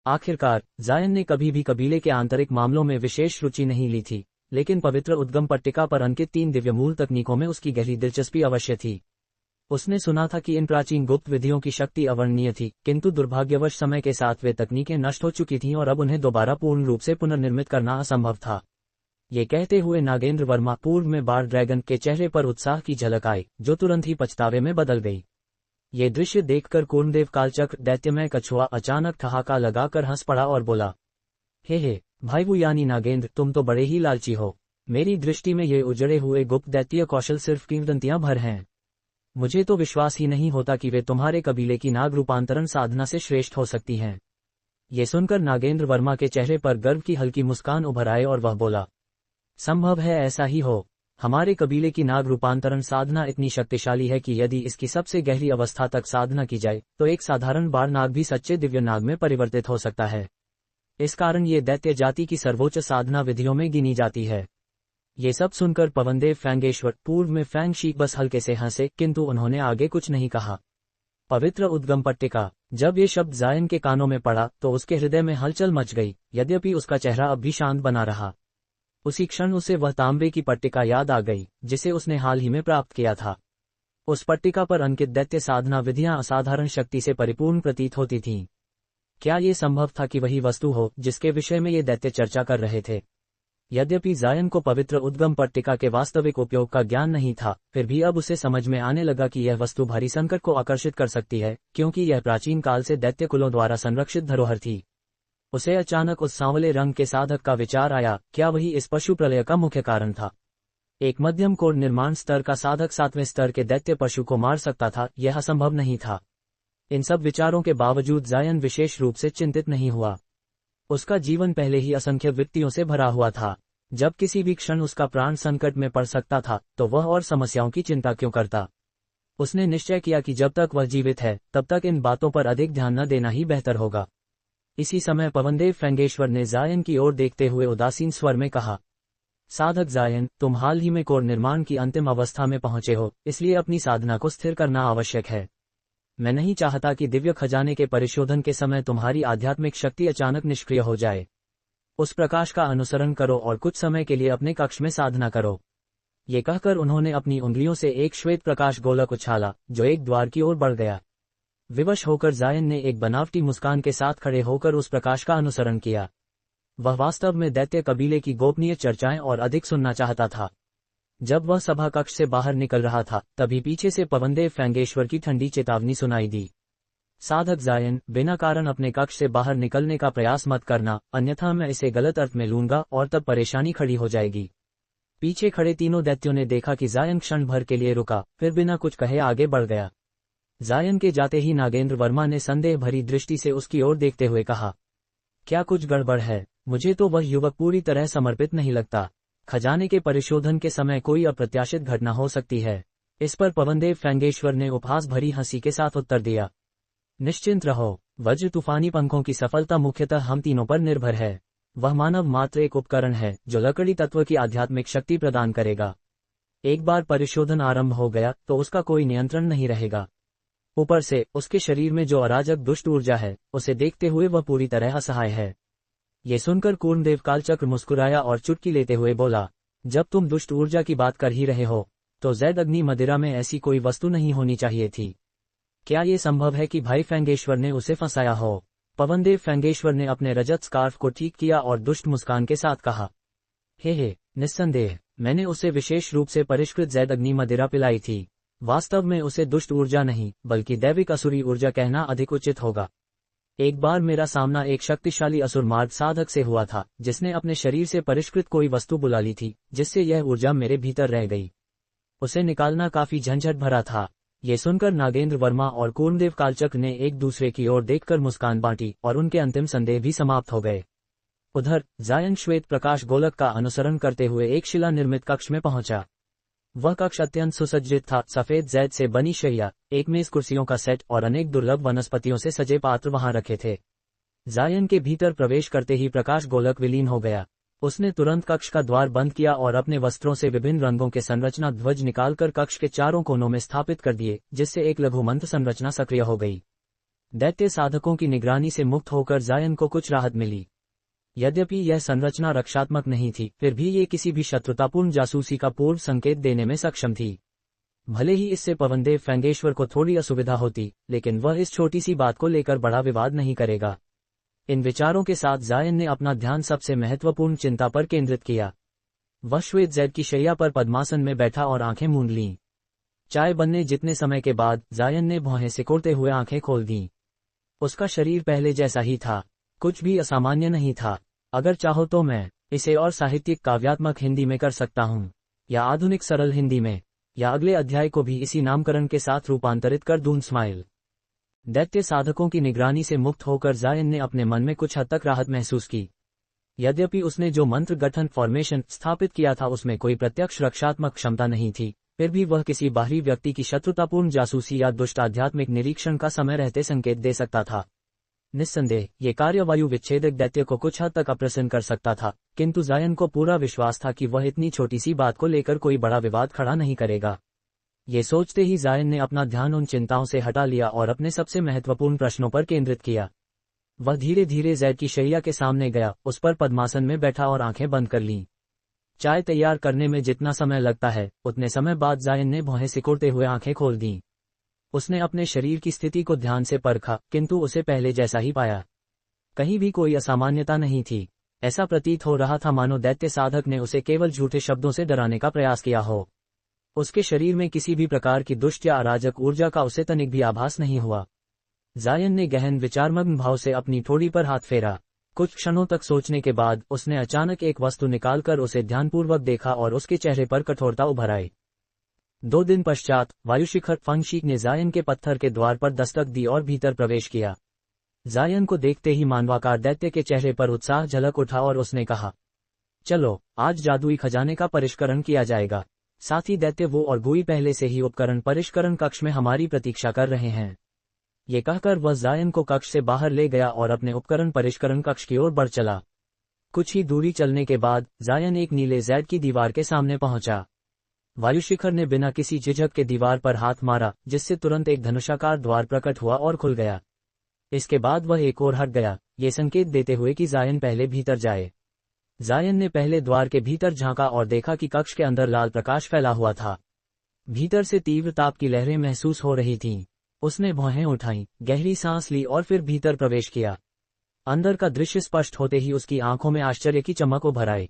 आखिरकार जायन ने कभी भी कबीले के आंतरिक मामलों में विशेष रुचि नहीं ली थी, लेकिन पवित्र उद्गम पट्टिका पर अंकित 3 दिव्य मूल तकनीकों में उसकी गहरी दिलचस्पी अवश्य थी। उसने सुना था कि इन प्राचीन गुप्त विधियों की शक्ति अवर्णनीय थी, किंतु दुर्भाग्यवश समय के साथ वे तकनीकें नष्ट हो चुकी थीं और अब उन्हें दोबारा पूर्ण रूप से पुनर्निर्मित करना असंभव था। ये कहते हुए नागेंद्र वर्मा पूर्व में बार ड्रैगन के चेहरे पर उत्साह की झलक आई, जो तुरंत ही पछतावे में बदल गई। ये दृश्य देखकर कूर्मदेव कालचक्र दैत्यमय कछुआ अचानक ठहाका लगाकर हंस पड़ा और बोला, हे भाईवू यानी नागेंद्र, तुम तो बड़े ही लालची हो। मेरी दृष्टि में ये उजड़े हुए गुप्त दैत्य कौशल सिर्फ किंवदंतियां भर हैं। मुझे तो विश्वास ही नहीं होता कि वे तुम्हारे कबीले की नाग रूपांतरण साधना से श्रेष्ठ हो सकती हैं। ये सुनकर नागेंद्र वर्मा के चेहरे पर गर्व की हल्की मुस्कान उभर आए और वह बोला, संभव है ऐसा ही हो। हमारे कबीले की नाग रूपांतरण साधना इतनी शक्तिशाली है कि यदि इसकी सबसे गहरी अवस्था तक साधना की जाए तो एक साधारण बार नाग भी सच्चे दिव्य नाग में परिवर्तित हो सकता है। इस कारण ये दैत्य जाति की सर्वोच्च साधना विधियों में गिनी जाती है। ये सब सुनकर पवनदेव फैंगेश्वर पूर्व में फैंग शी बस हल्के से हंसे, किंतु उन्होंने आगे कुछ नहीं कहा। पवित्र उद्गम पट्टिका। जब ये शब्द जायन के कानों में पड़ा तो उसके हृदय में हलचल मच गई, यद्यपि उसका चेहरा अब भी शांत बना रहा। उसी क्षण उसे वह तांबे की पट्टिका याद आ गई जिसे उसने हाल ही में प्राप्त किया था। उस पट्टिका पर अंकित दैत्य साधना विधियां असाधारण शक्ति से परिपूर्ण प्रतीत होती थीं। क्या ये संभव था कि वही वस्तु हो जिसके विषय में ये दैत्य चर्चा कर रहे थे? यद्यपि जायन को पवित्र उद्गम पट्टिका के वास्तविक उपयोग का ज्ञान नहीं था, फिर भी अब उसे समझ में आने लगा कि यह वस्तु भारी संकट को आकर्षित कर सकती है, क्योंकि यह प्राचीन काल से दैत्य कुलों द्वारा संरक्षित धरोहर थी। उसे अचानक उस सांवले रंग के साधक का विचार आया, क्या वही इस पशु प्रलय का मुख्य कारण था? एक मध्यम कोर निर्माण स्तर का साधक 7वें स्तर के दैत्य पशु को मार सकता था, यह असंभव नहीं था। इन सब विचारों के बावजूद जायन विशेष रूप से चिंतित नहीं हुआ। उसका जीवन पहले ही असंख्य विपत्तियों से भरा हुआ था। जब किसी भी क्षण उसका प्राण संकट में पड़ सकता था तो वह और समस्याओं की चिंता क्यों करता? उसने निश्चय किया कि जब तक वह जीवित है तब तक इन बातों पर अधिक ध्यान न देना ही बेहतर होगा। इसी समय पवनदेव फैंगेश्वर ने जायन की ओर देखते हुए उदासीन स्वर में कहा, साधक जायन, तुम हाल ही में कोर निर्माण की अंतिम अवस्था में पहुंचे हो, इसलिए अपनी साधना को स्थिर करना आवश्यक है। मैं नहीं चाहता कि दिव्य खजाने के परिशोधन के समय तुम्हारी आध्यात्मिक शक्ति अचानक निष्क्रिय हो जाए। उस प्रकाश का अनुसरण करो और कुछ समय के लिए अपने कक्ष में साधना करो। ये कहकर उन्होंने अपनी उंगलियों से एक श्वेत प्रकाश गोलक उछाला जो एक द्वार की ओर बढ़ गया। विवश होकर जायन ने एक बनावटी मुस्कान के साथ खड़े होकर उस प्रकाश का अनुसरण किया। वह वास्तव में दैत्य कबीले की गोपनीय चर्चाएं और अधिक सुनना चाहता था। जब वह सभा कक्ष से बाहर निकल रहा था तभी पीछे से पवनदेव फैंगेश्वर की ठंडी चेतावनी सुनाई दी, साधक जायन, बिना कारण अपने कक्ष से बाहर निकलने का प्रयास मत करना, अन्यथा मैं इसे गलत अर्थ में लूंगा और तब परेशानी खड़ी हो जाएगी। पीछे खड़े तीनों दैत्यों ने देखा कि जायन क्षण भर के लिए रुका, फिर बिना कुछ कहे आगे बढ़ गया। जायन के जाते ही नागेंद्र वर्मा ने संदेह भरी दृष्टि से उसकी ओर देखते हुए कहा, क्या कुछ गड़बड़ है? मुझे तो वह युवक पूरी तरह समर्पित नहीं लगता। खजाने के परिशोधन के समय कोई अप्रत्याशित घटना हो सकती है। इस पर पवनदेव फैंगेश्वर ने उपहास भरी हंसी के साथ उत्तर दिया, निश्चिंत रहो, वज्र तूफानी पंखों की सफलता मुख्यतः हम तीनों पर निर्भर है। वह मानव मात्र एक उपकरण है जो लकड़ी तत्व की आध्यात्मिक शक्ति प्रदान करेगा। एक बार परिशोधन आरंभ हो गया तो उसका कोई नियंत्रण नहीं रहेगा। ऊपर से उसके शरीर में जो अराजक दुष्ट ऊर्जा है, उसे देखते हुए वह पूरी तरह असहाय है। ये सुनकर कूर्मदेव कालचक्र मुस्कुराया और चुटकी लेते हुए बोला, जब तुम दुष्ट ऊर्जा की बात कर ही रहे हो तो जैद अग्नि मदिरा में ऐसी कोई वस्तु नहीं होनी चाहिए थी। क्या ये संभव है कि भाई फैंगेश्वर ने उसे फंसाया हो? पवनदेव फैंगेश्वर ने अपने रजत स्कार्फ को ठीक किया और दुष्ट मुस्कान के साथ कहा, हे निस्संदेह, मैंने उसे विशेष रूप से परिष्कृत जैद अग्नि मदिरा पिलाई थी। वास्तव में उसे दुष्ट ऊर्जा नहीं बल्कि दैविक असुरी ऊर्जा कहना अधिक उचित होगा। एक बार मेरा सामना एक शक्तिशाली असुर मार्ग साधक से हुआ था जिसने अपने शरीर से परिष्कृत कोई वस्तु बुला ली थी जिससे यह ऊर्जा मेरे भीतर रह गई। उसे निकालना काफी झंझट भरा था। ये सुनकर नागेंद्र वर्मा और कूर्मदेव कालचक्र ने एक दूसरे की ओर देखकर मुस्कान बांटी और उनके अंतिम संदेह भी समाप्त हो गए। उधर जायन श्वेत प्रकाश गोलक का अनुसरण करते हुए एक शिला निर्मित कक्ष में पहुंचा। वह कक्ष अत्यंत सुसज्जित था। सफेद जैद से बनी शैया, एक मेज कुर्सियों का सेट और अनेक दुर्लभ वनस्पतियों से सजे पात्र वहां रखे थे। जायन के भीतर प्रवेश करते ही प्रकाश गोलक विलीन हो गया। उसने तुरंत कक्ष का द्वार बंद किया और अपने वस्त्रों से विभिन्न रंगों के संरचना ध्वज निकालकर कक्ष के चारों कोनों में स्थापित कर दिए, जिससे एक लघु मंत्र संरचना सक्रिय हो गई। दैत्य साधकों की निगरानी से मुक्त होकर जायन को कुछ राहत मिली। यद्यपि यह संरचना रक्षात्मक नहीं थी, फिर भी ये किसी भी शत्रुतापूर्ण जासूसी का पूर्व संकेत देने में सक्षम थी। भले ही इससे पवनदेव फैंगेश्वर को थोड़ी असुविधा होती, लेकिन वह इस छोटी सी बात को लेकर बड़ा विवाद नहीं करेगा। इन विचारों के साथ जायन ने अपना ध्यान सबसे महत्वपूर्ण चिंता पर केंद्रित किया। वह श्वेत जैद की शैया पर पद्मासन में बैठा और आंखें मूंद लीं। चाय बनने जितने समय के बाद जायन ने भौहें सिकोड़ते हुए आंखें खोल दीं। उसका शरीर पहले जैसा ही था, कुछ भी असामान्य नहीं था। अगर चाहो तो मैं इसे और साहित्यिक काव्यात्मक हिंदी में कर सकता हूँ, या आधुनिक सरल हिंदी में, या अगले अध्याय को भी इसी नामकरण के साथ रूपांतरित कर दूं। स्माइल। दैत्य साधकों की निगरानी से मुक्त होकर जायन ने अपने मन में कुछ हद तक राहत महसूस की। यद्यपि उसने जो मंत्र गठन फॉर्मेशन स्थापित किया था उसमें कोई प्रत्यक्ष रक्षात्मक क्षमता नहीं थी, फिर भी वह किसी बाहरी व्यक्ति की शत्रुतापूर्ण जासूसी या दुष्ट आध्यात्मिक निरीक्षण का समय रहते संकेत दे सकता था। निस्संदेह ये कार्य वायु विच्छेदक दैत्य को कुछ हद तक अप्रसन्न कर सकता था, किंतु जायन को पूरा विश्वास था कि वह इतनी छोटी सी बात को लेकर कोई बड़ा विवाद खड़ा नहीं करेगा। ये सोचते ही जायन ने अपना ध्यान उन चिंताओं से हटा लिया और अपने सबसे महत्वपूर्ण प्रश्नों पर केंद्रित किया। वह धीरे धीरे जैद की शैया के सामने गया, उस पर पद्मासन में बैठा और आंखें बंद कर लीं। चाय तैयार करने में जितना समय लगता है, उतने समय बाद जायन ने भौहें सिकोड़ते हुए आंखें खोल दीं। उसने अपने शरीर की स्थिति को ध्यान से परखा, किंतु उसे पहले जैसा ही पाया। कहीं भी कोई असामान्यता नहीं थी। ऐसा प्रतीत हो रहा था मानो दैत्य साधक ने उसे केवल झूठे शब्दों से डराने का प्रयास किया हो। उसके शरीर में किसी भी प्रकार की दुष्ट या अराजक ऊर्जा का उसे तनिक भी आभास नहीं हुआ। जायन ने गहन विचारमग्न भाव से अपनी ठोड़ी पर हाथ फेरा। कुछ क्षणों तक सोचने के बाद उसने अचानक एक वस्तु निकालकर उसे ध्यानपूर्वक देखा और उसके चेहरे पर कठोरता उभर आई। 2 दिन पश्चात वायुशिखर फंगशीक ने जायन के पत्थर के द्वार पर दस्तक दी और भीतर प्रवेश किया। जायन को देखते ही मानवाकार दैत्य के चेहरे पर उत्साह झलक उठा और उसने कहा, चलो आज जादुई खजाने का परिष्करण किया जाएगा। साथ ही दैत्य वो और गुई पहले से ही उपकरण परिष्करण कक्ष में हमारी प्रतीक्षा कर रहे हैं। ये कहकर वह जायन को कक्ष से बाहर ले गया और अपने उपकरण परिष्करण कक्ष की ओर बढ़ चला। कुछ ही दूरी चलने के बाद जायन एक नीले जैद की दीवार के सामने पहुंचा। वायुशिखर ने बिना किसी झिझक के दीवार पर हाथ मारा, जिससे तुरंत एक धनुषाकार द्वार प्रकट हुआ और खुल गया। इसके बाद वह एक ओर हट गया, ये संकेत देते हुए कि जायन पहले भीतर जाए। जायन ने पहले द्वार के भीतर झांका और देखा कि कक्ष के अंदर लाल प्रकाश फैला हुआ था। भीतर से तीव्र ताप की लहरें महसूस हो रही थीं। उसने भौहें उठाईं, गहरी सांस ली और फिर भीतर प्रवेश किया। अंदर का दृश्य स्पष्ट होते ही उसकी आंखों में आश्चर्य की चमक उभर आई।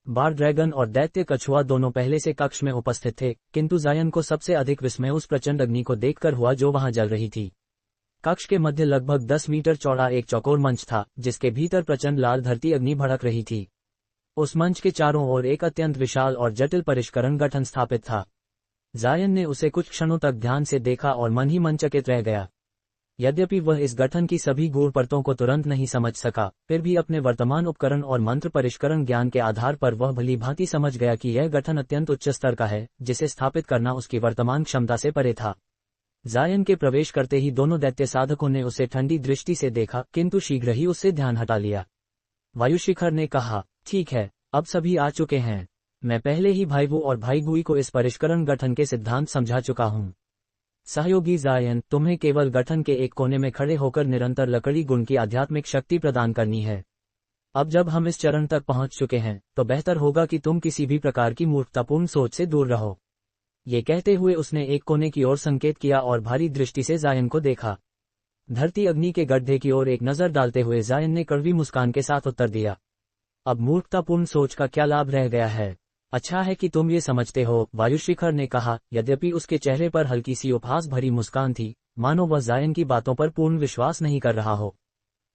बार ड्रैगन और दैत्य कछुआ दोनों पहले से कक्ष में उपस्थित थे, किंतु जायन को सबसे अधिक विस्मय उस प्रचंड अग्नि को देखकर हुआ जो वहां जल रही थी। कक्ष के मध्य लगभग 10 मीटर चौड़ा एक चौकोर मंच था, जिसके भीतर प्रचंड लाल धरती अग्नि भड़क रही थी। उस मंच के चारों ओर एक अत्यंत विशाल और जटिल परिष्करण गठन स्थापित था। जायन ने उसे कुछ क्षणों तक ध्यान से देखा और मन ही मन चकित रह गया। यद्यपि वह इस गठन की सभी गूढ़ परतों को तुरंत नहीं समझ सका, फिर भी अपने वर्तमान उपकरण और मंत्र परिष्करण ज्ञान के आधार पर वह भली भांति समझ गया कि यह गठन अत्यंत उच्च स्तर का है, जिसे स्थापित करना उसकी वर्तमान क्षमता से परे था। जायन के प्रवेश करते ही दोनों दैत्य साधकों ने उसे ठंडी दृष्टि से देखा, किंतु शीघ्र ही उससे ध्यान हटा लिया। वायुशिखर ने कहा, ठीक है, अब सभी आ चुके हैं। मैं पहले ही भाई वो और भाई गुई को इस परिष्करण गठन के सिद्धांत समझा चुका हूँ। सहयोगी जायन, तुम्हें केवल गठन के एक कोने में खड़े होकर निरंतर लकड़ी गुण की आध्यात्मिक शक्ति प्रदान करनी है। अब जब हम इस चरण तक पहुंच चुके हैं, तो बेहतर होगा कि तुम किसी भी प्रकार की मूर्खतापूर्ण सोच से दूर रहो। ये कहते हुए उसने एक कोने की ओर संकेत किया और भारी दृष्टि से जायन को देखा। धरती अग्नि के गड्ढे की ओर एक नजर डालते हुए जायन ने कड़वी मुस्कान के साथ उत्तर दिया, अब मूर्खतापूर्ण सोच का क्या लाभ रह गया है? अच्छा है कि तुम ये समझते हो, वायुशिखर ने कहा, यद्यपि उसके चेहरे पर हल्की सी उपहास भरी मुस्कान थी, मानो वह जायन की बातों पर पूर्ण विश्वास नहीं कर रहा हो।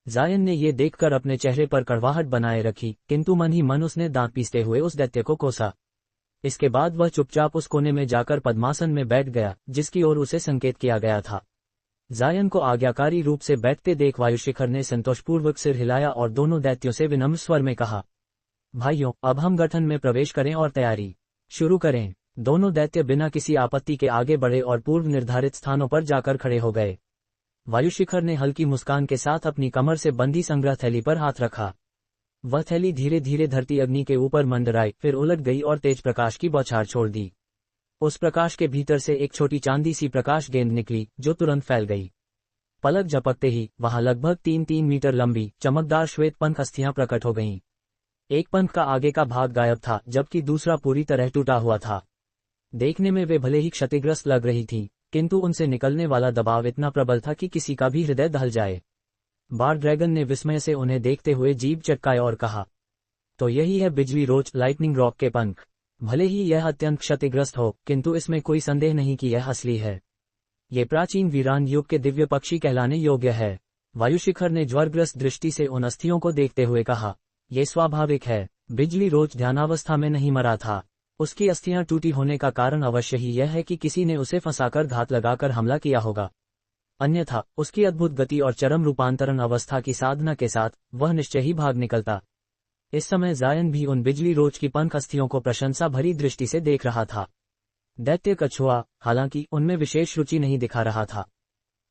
जायन ने ये देखकर अपने चेहरे पर कड़वाहट बनाए रखी, किंतु मन ही मन उसने दांत पीसते हुए उस दैत्य को कोसा। इसके बाद वह चुपचाप उस कोने में जाकर पद्मासन में बैठ गया, जिसकी ओर उसे संकेत किया गया था। जायन को आज्ञाकारी रूप से बैठते देख वायुशिखर ने संतोषपूर्वक सिर हिलाया और दोनों दैत्यों से विनम्र स्वर में कहा, भाइयों, अब हम गठन में प्रवेश करें और तैयारी शुरू करें। दोनों दैत्य बिना किसी आपत्ति के आगे बढ़े और पूर्व निर्धारित स्थानों पर जाकर खड़े हो गए। वायुशिखर ने हल्की मुस्कान के साथ अपनी कमर से बंधी संग्रह थैली पर हाथ रखा। वह थैली धीरे धीरे धरती अग्नि के ऊपर मंडराई, फिर उलट गई और तेज प्रकाश की बौछार छोड़ दी। उस प्रकाश के भीतर से एक छोटी चांदी सी प्रकाश गेंद निकली, जो तुरंत फैल गई। पलक झपकते ही वहां लगभग 3-3 मीटर लंबी चमकदार श्वेत पंख अस्थियां प्रकट हो गईं। एक पंख का आगे का भाग गायब था, जबकि दूसरा पूरी तरह टूटा हुआ था। देखने में वे भले ही क्षतिग्रस्त लग रही थीं, किंतु उनसे निकलने वाला दबाव इतना प्रबल था कि किसी का भी हृदय दहल जाए। बार ड्रैगन ने विस्मय से उन्हें देखते हुए जीभ चटकाए और कहा, तो यही है बिजली रोच लाइटनिंग रॉक के पंख। भले ही यह अत्यंत क्षतिग्रस्त हो, किंतु इसमें कोई संदेह नहीं कि यह असली है। ये प्राचीन वीरान युग के दिव्य पक्षी कहलाने योग्य है। वायुशिखर ने ज्वरग्रस्त दृष्टि से उन अस्थियों को देखते हुए कहा, ये स्वाभाविक है। बिजली रोच ध्यानावस्था में नहीं मरा था। उसकी अस्थियां टूटी होने का कारण अवश्य ही यह है कि किसी ने उसे फंसाकर घात लगाकर हमला किया होगा। अन्यथा उसकी अद्भुत गति और चरम रूपांतरण अवस्था की साधना के साथ वह निश्चय ही भाग निकलता। इस समय जायन भी उन बिजली रोच की पंख अस्थियों को प्रशंसा भरी दृष्टि से देख रहा था। दैत्य कछुआ हालांकि उनमें विशेष रुचि नहीं दिखा रहा था।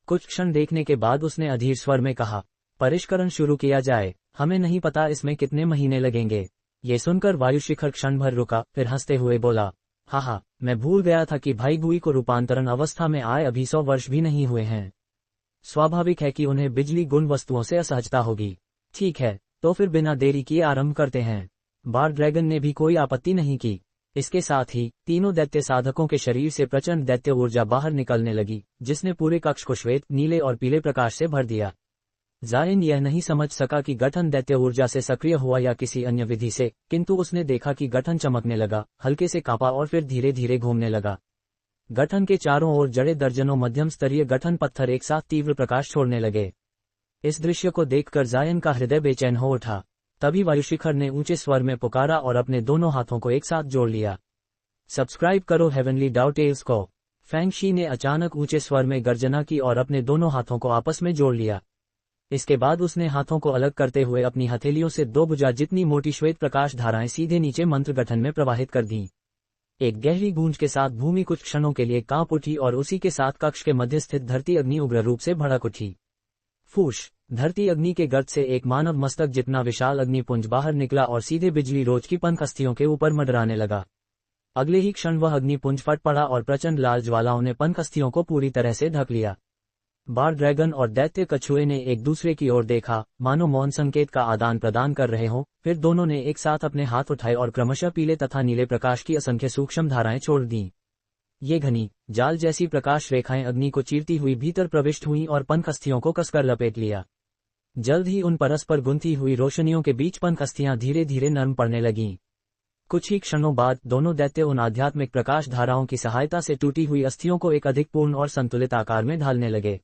कुछ क्षण देखने के बाद उसने अधीर स्वर में कहा, परिष्करण शुरू किया जाए। हमें नहीं पता इसमें कितने महीने लगेंगे। ये सुनकर वायुशिखर क्षण भर रुका, फिर हंसते हुए बोला, हाँ, मैं भूल गया था कि भाई गुई को रूपांतरण अवस्था में आए अभी 100 वर्ष भी नहीं हुए हैं। स्वाभाविक है कि उन्हें बिजली गुण वस्तुओं से असहजता होगी। ठीक है, तो फिर बिना देरी किए आरंभ करते हैं। बार ड्रैगन ने भी कोई आपत्ति नहीं की। इसके साथ ही तीनों दैत्य साधकों के शरीर से प्रचंड दैत्य ऊर्जा बाहर निकलने लगी, जिसने पूरे कक्ष को श्वेत, नीले और पीले प्रकाश से भर दिया। जायन यह नहीं समझ सका कि गठन दैत्य ऊर्जा से सक्रिय हुआ या किसी अन्य विधि से, किंतु उसने देखा कि गठन चमकने लगा, हल्के से कांपा और फिर धीरे धीरे घूमने लगा। गठन के चारों ओर जड़े दर्जनों मध्यम स्तरीय गठन पत्थर एक साथ तीव्र प्रकाश छोड़ने लगे। इस दृश्य को देखकर जायन का हृदय बेचैन हो उठा। तभी वायुशिखर ने ऊंचे स्वर में पुकारा और अपने दोनों हाथों को एक साथ जोड़ लिया। सब्सक्राइब करो हेवनली डाउटेल्स को। फैंग शी ने अचानक ऊंचे स्वर में गर्जना की और अपने दोनों हाथों को आपस में जोड़ लिया। इसके बाद उसने हाथों को अलग करते हुए अपनी हथेलियों से 2 भुजा जितनी मोटी श्वेत प्रकाश धाराएं सीधे नीचे मंत्र गठन में प्रवाहित कर दीं। एक गहरी गूंज के साथ भूमि कुछ क्षणों के लिए कांप उठी और उसी के साथ कक्ष के मध्य स्थित धरती अग्नि उग्र रूप से भड़क उठी। फूश! धरती अग्नि के गर्त से एक मानव मस्तक जितना विशाल अग्निपुंज बाहर निकला और सीधे बिजली रोच की पंख अस्थियों के ऊपर मंडराने लगा। अगले ही क्षण वह अग्निपुंज फट पड़ा और प्रचंड लाल ज्वालाओं ने पंख अस्थियों को पूरी तरह से ढक लिया। बार ड्रैगन और दैत्य कछुए ने एक दूसरे की ओर देखा, मानो मौन संकेत का आदान प्रदान कर रहे हों। फिर दोनों ने एक साथ अपने हाथ उठाए और क्रमशः पीले तथा नीले प्रकाश की असंख्य सूक्ष्म धाराएं छोड़ दीं। ये घनी जाल जैसी प्रकाश रेखाएं अग्नि को चीरती हुई भीतर प्रविष्ट हुईं और पंख अस्थियों को कसकर लपेट लिया। जल्द ही उन परस्पर गुंथी हुई रोशनियों के बीच पंख अस्थियां धीरे धीरे नरम पड़ने लगीं। कुछ ही क्षणों बाद दोनों दैत्य उन आध्यात्मिक प्रकाश धाराओं की सहायता से टूटी हुई अस्थियों को एक अधिक पूर्ण और संतुलित आकार में ढालने लगे।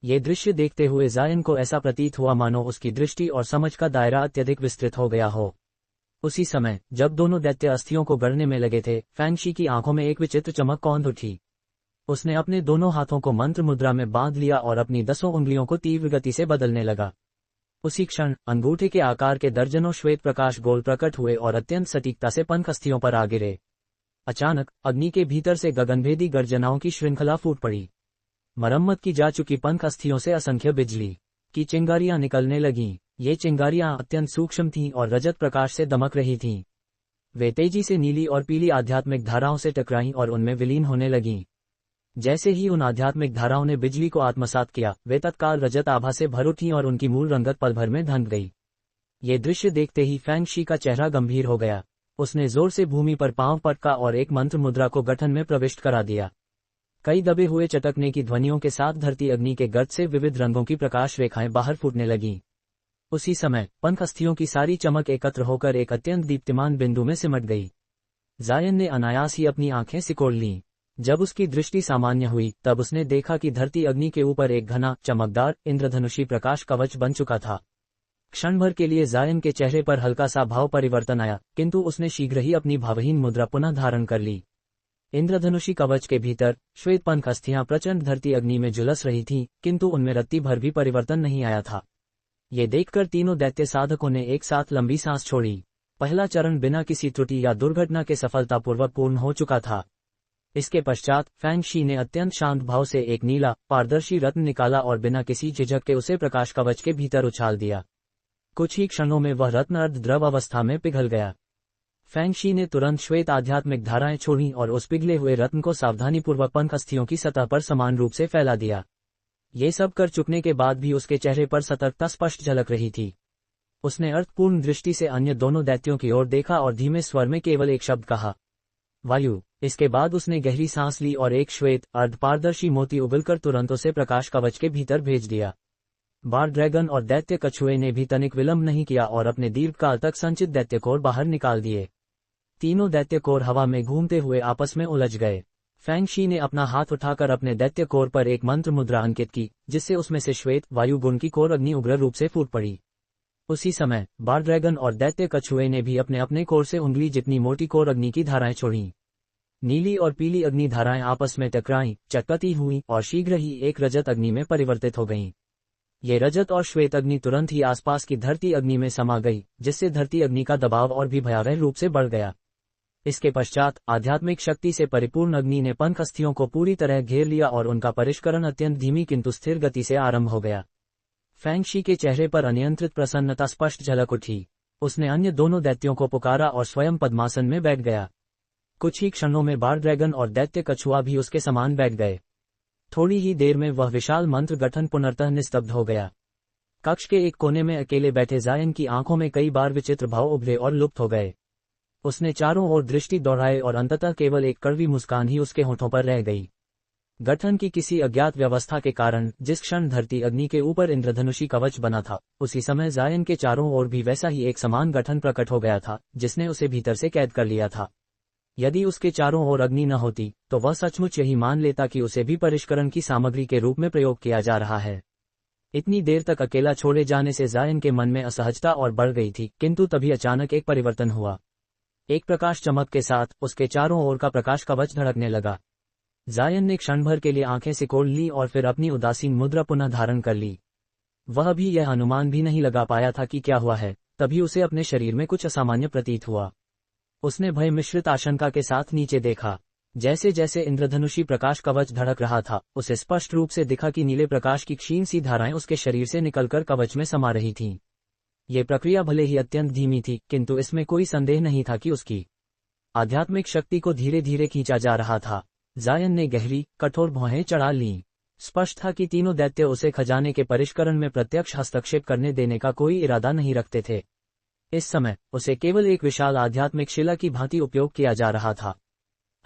ये दृश्य देखते हुए जायन को ऐसा प्रतीत हुआ मानो उसकी दृष्टि और समझ का दायरा अत्यधिक विस्तृत हो गया हो। उसी समय जब दोनों दैत्य अस्थियों को गढ़ने में लगे थे, फैंग शी की आंखों में एक विचित्र चमक कौंध उठी। उसने अपने दोनों हाथों को मंत्र मुद्रा में बांध लिया और अपनी 10 उंगलियों को तीव्र गति से बदलने लगा। उसी क्षण अंगूठे के आकार के दर्जनों श्वेत प्रकाश गोल प्रकट हुए और अत्यंत सटीकता से पंख अस्थियों पर आ गिरे। अचानक अग्नि के भीतर से गगनभेदी गर्जनाओं की श्रृंखला फूट पड़ी। मरम्मत की जा चुकी पंख अस्थियों से असंख्य बिजली की चिंगारियां निकलने लगीं। ये चिंगारियां अत्यंत सूक्ष्म थीं और रजत प्रकाश से दमक रही थीं। वे तेजी से नीली और पीली आध्यात्मिक धाराओं से टकराईं और उनमें विलीन होने लगीं। जैसे ही उन आध्यात्मिक धाराओं ने बिजली को आत्मसात किया, वे तत्काल रजत आभा से भर उठीं और उनकी मूल रंगत पल भर में ढंक गई। ये दृश्य देखते ही फैंग शी का चेहरा गंभीर हो गया। उसने जोर से भूमि पर पांव पटका और एक मंत्र मुद्रा को गठन में प्रविष्ट करा दिया। कई दबे हुए चटकने की ध्वनियों के साथ धरती अग्नि के गर्त से विविध रंगों की प्रकाश रेखाएं बाहर फूटने लगीं। उसी समय पंख अस्थियों की सारी चमक एकत्र होकर एक अत्यंत दीप्तिमान बिंदु में सिमट गई। जायन ने अनायास ही अपनी आंखें सिकोड़ लीं। जब उसकी दृष्टि सामान्य हुई तब उसने देखा कि धरती अग्नि के ऊपर एक घना, चमकदार, इंद्रधनुषी प्रकाश कवच बन चुका था। क्षण भर के लिए जायन के चेहरे पर हल्का सा भाव परिवर्तन आया, किंतु उसने शीघ्र ही अपनी भावहीन मुद्रा पुनः धारण कर ली। इंद्रधनुषी कवच के भीतर श्वेत पंख अस्थियां प्रचंड धरती अग्नि में झुलस रही थीं, किंतु उनमें रत्ती भर भी परिवर्तन नहीं आया था। ये देखकर तीनों दैत्य साधकों ने एक साथ लंबी सांस छोड़ी। पहला चरण बिना किसी त्रुटि या दुर्घटना के सफलतापूर्वक पूर्ण हो चुका था। इसके पश्चात फैंग शी ने अत्यंत शांत भाव से एक नीला, पारदर्शी रत्न निकाला और बिना किसी झिझक के उसे प्रकाश कवच के भीतर उछाल दिया। कुछ ही क्षणों में वह रत्न अर्ध द्रव अवस्था में पिघल गया। फैंग शी ने तुरंत श्वेत आध्यात्मिक धाराएं छोड़ीं और उस पिघले हुए रत्न को सावधानीपूर्वक पंख अस्थियों की सतह पर समान रूप से फैला दिया। ये सब कर चुकने के बाद भी उसके चेहरे पर सतर्कता स्पष्ट झलक रही थी। उसने अर्थपूर्ण दृष्टि से अन्य दोनों दैत्यों की ओर देखा और धीमे स्वर में केवल एक शब्द कहा, वायु। इसके बाद उसने गहरी सांस ली और एक श्वेत अर्धपारदर्शी मोती उगलकर तुरंत उसे प्रकाश कवच के भीतर भेज दिया। बार ड्रैगन और दैत्य कछुए ने भी तनिक विलंब नहीं किया और अपने दीर्घकाल तक संचित दैत्य कोर बाहर निकाल दिए। तीनों दैत्य कोर हवा में घूमते हुए आपस में उलझ गए। फैंग शी ने अपना हाथ उठाकर अपने दैत्य कोर पर एक मंत्र मुद्रा अंकित की, जिससे उसमें से श्वेत वायु गुण की कोर अग्नि उग्र रूप से फूट पड़ी। उसी समय बार ड्रैगन और दैत्य कछुए ने भी अपने अपने कोर से उंगली जितनी मोटी कोर अग्नि की धाराएं छोड़ीं। नीली और पीली अग्नि धाराएं आपस में टकराईं, चटपटी हुईं और शीघ्र ही एक रजत अग्नि में परिवर्तित हो गईं। ये रजत और श्वेत अग्नि तुरंत ही आसपास की धरती अग्नि में समा गई, जिससे धरती अग्नि का दबाव और भी भयावह रूप से बढ़ गया। इसके पश्चात आध्यात्मिक शक्ति से परिपूर्ण अग्नि ने पंख अस्थियों को पूरी तरह घेर लिया और उनका परिष्करण अत्यंत धीमी किंतु स्थिर गति से आरंभ हो गया। फैंग शी के चेहरे पर अनियंत्रित प्रसन्नता स्पष्ट झलक उठी। उसने अन्य दोनों दैत्यों को पुकारा और स्वयं पद्मासन में बैठ गया। कुछ ही क्षणों में बार ड्रैगन और दैत्य कछुआ भी उसके समान बैठ गए। थोड़ी ही देर में वह विशाल मंत्र गठन पुनर्तः निस्तब्ध हो गया। कक्ष के एक कोने में अकेले बैठे जायन की आंखों में कई बार विचित्र भाव उभरे और लुप्त हो गए। उसने चारों ओर दृष्टि दौड़ाई और अंततः केवल एक कड़वी मुस्कान ही उसके होठों पर रह गई। गठन की किसी अज्ञात व्यवस्था के कारण जिस क्षण धरती अग्नि के ऊपर इंद्रधनुषी कवच बना था, उसी समय जायन के चारों ओर भी वैसा ही एक समान गठन प्रकट हो गया था, जिसने उसे भीतर से कैद कर लिया था। यदि उसके चारों ओर अग्नि न होती तो वह सचमुच यही मान लेता कि उसे भी परिष्करण की सामग्री के रूप में प्रयोग किया जा रहा है। इतनी देर तक अकेला छोड़े जाने से जायन के मन में असहजता और बढ़ गई थी, किंतु तभी अचानक एक परिवर्तन हुआ। एक प्रकाश चमक के साथ उसके चारों ओर का प्रकाश कवच धड़कने लगा। जायन ने क्षण भर के लिए आंखें सिकोड़ ली और फिर अपनी उदासीन मुद्रा पुनः धारण कर ली। वह भी यह अनुमान भी नहीं लगा पाया था कि क्या हुआ है। तभी उसे अपने शरीर में कुछ असामान्य प्रतीत हुआ। उसने भय मिश्रित आशंका के साथ नीचे देखा। जैसे जैसे इंद्रधनुषी प्रकाश कवच धड़क रहा था, उसे स्पष्ट रूप से दिखा कि नीले प्रकाश की क्षीण सी धाराएं उसके शरीर से निकलकर कवच में समा रही थीं। ये प्रक्रिया भले ही अत्यंत धीमी थी, किंतु इसमें कोई संदेह नहीं था कि उसकी आध्यात्मिक शक्ति को धीरे धीरे खींचा जा रहा था। जायन ने गहरी, कठोर भौहें चढ़ा लीं। स्पष्ट था कि तीनों दैत्य उसे खजाने के परिष्करण में प्रत्यक्ष हस्तक्षेप करने देने का कोई इरादा नहीं रखते थे। इस समय उसे केवल एक विशाल आध्यात्मिक शिला की भांति उपयोग किया जा रहा था।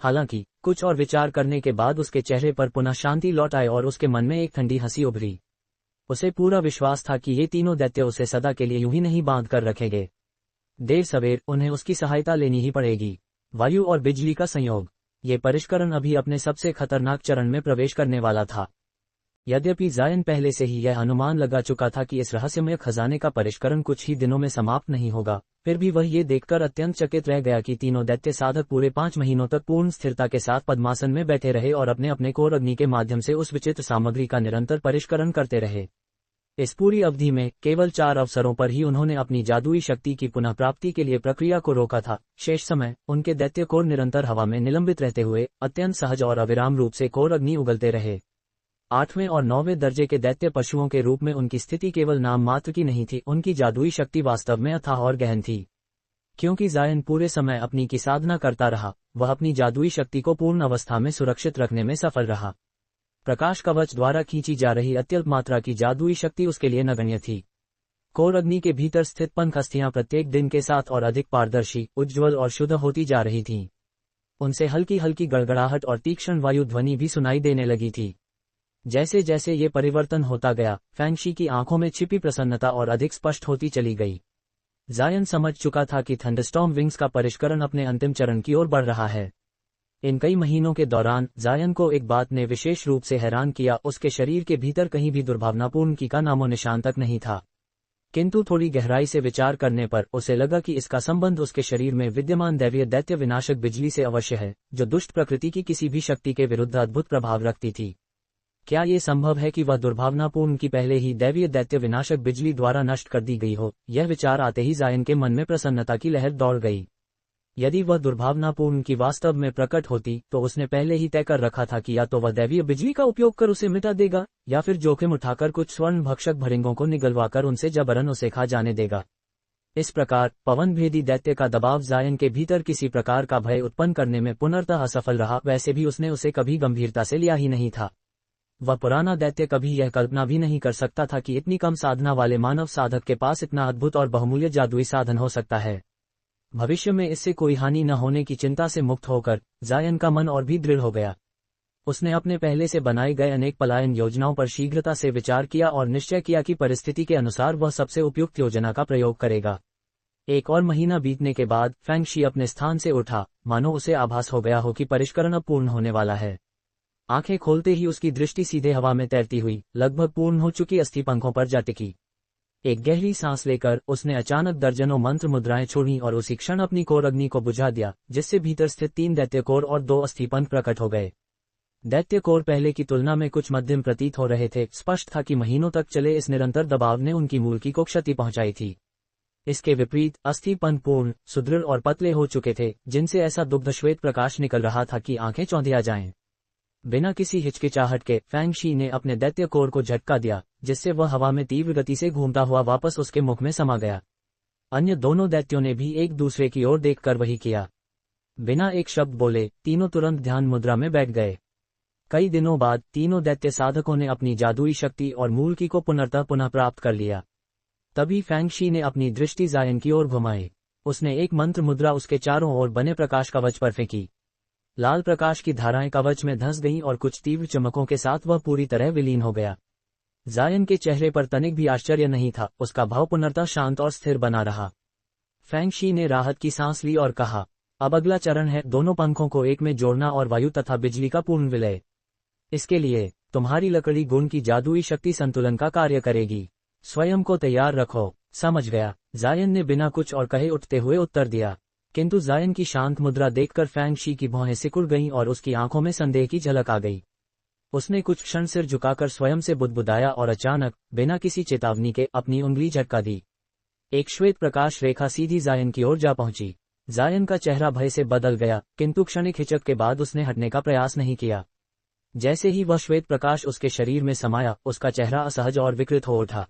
हालांकि कुछ और विचार करने के बाद उसके चेहरे पर पुनः शांति लौट आई और उसके मन में एक ठंडी हंसी उभरी। उसे पूरा विश्वास था कि ये तीनों दैत्य उसे सदा के लिए यूं ही नहीं बांध कर रखेंगे। देर सवेर उन्हें उसकी सहायता लेनी ही पड़ेगी। वायु और बिजली का संयोग, ये परिष्करण अभी अपने सबसे खतरनाक चरण में प्रवेश करने वाला था। यद्यपि जायन पहले से ही यह अनुमान लगा चुका था कि इस रहस्यमय खजाने का परिष्करण कुछ ही दिनों में समाप्त नहीं होगा, फिर भी वह ये देखकर अत्यंत चकित रह गया कि तीनों दैत्य साधक पूरे 5 महीनों तक पूर्ण स्थिरता के साथ पद्मासन में बैठे रहे और अपने अपने कोर अग्नि के माध्यम से उस विचित्र सामग्री का निरंतर परिष्करण करते रहे। इस पूरी अवधि में केवल 4 अवसरों पर ही उन्होंने अपनी जादुई शक्ति की पुनः प्राप्ति के लिए प्रक्रिया को रोका था। शेष समय उनके दैत्य कोर निरंतर हवा में निलंबित रहते हुए अत्यंत सहज और अविराम रूप से कोर अग्नि उगलते रहे। 8वें और 9वें दर्जे के दैत्य पशुओं के रूप में उनकी स्थिति केवल नाम मात्र की नहीं थी, उनकी जादुई शक्ति वास्तव में अथाह और गहन थी। क्योंकि जायन पूरे समय अपनी की साधना करता रहा, वह अपनी जादुई शक्ति को पूर्ण अवस्था में सुरक्षित रखने में सफल रहा। प्रकाश कवच द्वारा खींची जा रही अत्यल्प मात्रा की जादुई शक्ति उसके लिए नगण्य थी। कोर अग्नि के भीतर स्थित पंख अस्थियां प्रत्येक दिन के साथ और अधिक पारदर्शी, उज्ज्वल और शुद्ध होती जा रही थीं। उनसे हल्की हल्की गड़गड़ाहट और तीक्ष्ण वायु ध्वनि भी सुनाई देने लगी थी। जैसे जैसे ये परिवर्तन होता गया, फैंग शी की आंखों में छिपी प्रसन्नता और अधिक स्पष्ट होती चली गई। जायन समझ चुका था कि थंडरस्टॉर्म विंग्स का परिष्करण अपने अंतिम चरण की ओर बढ़ रहा है। इन कई महीनों के दौरान जायन को एक बात ने विशेष रूप से हैरान किया, उसके शरीर के भीतर कहीं भी दुर्भावनापूर्ण की का नामो निशान तक नहीं था। किंतु थोड़ी गहराई से विचार करने पर उसे लगा कि इसका संबंध उसके शरीर में विद्यमान दैवीय दैत्य विनाशक बिजली से अवश्य है, जो दुष्ट प्रकृति की किसी भी शक्ति के विरुद्ध अद्भुत प्रभाव रखती थी। क्या ये संभव है कि वह दुर्भावनापूर्ण की पहले ही दैवीय दैत्य विनाशक बिजली द्वारा नष्ट कर दी गई हो? यह विचार आते ही जायन के मन में प्रसन्नता की लहर दौड़ गई। यदि वह दुर्भावनापूर्ण की वास्तव में प्रकट होती तो उसने पहले ही तय कर रखा था कि या तो वह दैवीय बिजली का उपयोग कर उसे मिटा देगा, या फिर जोखिम उठाकर कुछ स्वर्ण भक्षक भरिंगों को निगलवाकर उनसे जबरन उसे खा जाने देगा। इस प्रकार पवन भेदी दैत्य का दबाव जायन के भीतर किसी प्रकार का भय उत्पन्न करने में पूर्णतः असफल रहा। वैसे भी उसने उसे कभी गंभीरता से लिया ही नहीं था। वह पुराना दैत्य कभी यह कल्पना भी नहीं कर सकता था कि इतनी कम साधना वाले मानव साधक के पास इतना अद्भुत और बहुमूल्य जादुई साधन हो सकता है। भविष्य में इससे कोई हानि न होने की चिंता से मुक्त होकर जायन का मन और भी दृढ़ हो गया। उसने अपने पहले से बनाए गए अनेक पलायन योजनाओं पर शीघ्रता से विचार किया और निश्चय किया कि परिस्थिति के अनुसार वह सबसे उपयुक्त योजना का प्रयोग करेगा। एक और महीना बीतने के बाद फैंग शी अपने स्थान से उठा, मानो उसे आभास हो गया हो कि परिष्करण अब पूर्ण होने वाला है। आंखें खोलते ही उसकी दृष्टि सीधे हवा में तैरती हुई लगभग पूर्ण हो चुकी अस्थिपंखों पर जा टिकी। एक गहरी सांस लेकर उसने अचानक दर्जनों मंत्र मुद्राएं छोड़ी और उसी क्षण अपनी कोर अग्नि को बुझा दिया, जिससे भीतर स्थित 3 दैत्य कोर और 2 अस्थिपंख प्रकट हो गए। दैत्य कोर पहले की तुलना में कुछ मध्यम प्रतीत हो रहे थे। स्पष्ट था कि महीनों तक चले इस निरंतर दबाव ने उनकी मूर्ति को क्षति पहुंचाई थी। इसके विपरीत अस्थिपंख पूर्ण, सुदृढ़ और पतले हो चुके थे, जिनसे ऐसा दुग्धश्वेत प्रकाश निकल रहा था कि आंखें चौंधिया जाएं। बिना किसी हिचकिचाहट के फैंग शी ने अपने दैत्य कोर को झटका दिया, जिससे वह हवा में तीव्र गति से घूमता हुआ वापस उसके मुख में समा गया। अन्य दोनों दैत्यों ने भी एक दूसरे की ओर देखकर वही किया। बिना एक शब्द बोले तीनों तुरंत ध्यान मुद्रा में बैठ गए। कई दिनों बाद तीनों दैत्य साधकों ने अपनी जादुई शक्ति और मूर्ति को पुनः प्राप्त कर लिया। तभी फैंग शी ने अपनी दृष्टि जायन की ओर घुमाई। उसने एक मंत्र मुद्रा उसके चारों ओर बने प्रकाश कवच पर फेंकी। लाल प्रकाश की धाराएं कवच में धंस गईं और कुछ तीव्र चमकों के साथ वह पूरी तरह विलीन हो गया। जायन के चेहरे पर तनिक भी आश्चर्य नहीं था, उसका भाव पुनः शांत और स्थिर बना रहा। फैंग शी ने राहत की सांस ली और कहा, अब अगला चरण है दोनों पंखों को एक में जोड़ना और वायु तथा बिजली का पूर्ण विलय। इसके लिए तुम्हारी लकड़ी गुण की जादुई शक्ति संतुलन का कार्य करेगी। स्वयं को तैयार रखो। समझ गया, जायन ने बिना कुछ और कहे उठते हुए उत्तर दिया। किंतु जायन की शांत मुद्रा देखकर फैंग शी की भौहें सिकुड़ गईं और उसकी आंखों में संदेह की झलक आ गई। उसने कुछ क्षण सिर झुकाकर स्वयं से बुदबुदाया और अचानक, बिना किसी चेतावनी के, अपनी उंगली झटका दी। एक श्वेत प्रकाश रेखा सीधी जायन की ओर जा पहुंची। जायन का चेहरा भय से बदल गया, किंतु क्षणिक हिचक के बाद उसने हटने का प्रयास नहीं किया। जैसे ही वह श्वेत प्रकाश उसके शरीर में समाया, उसका चेहरा असहज और विकृत हो उठा।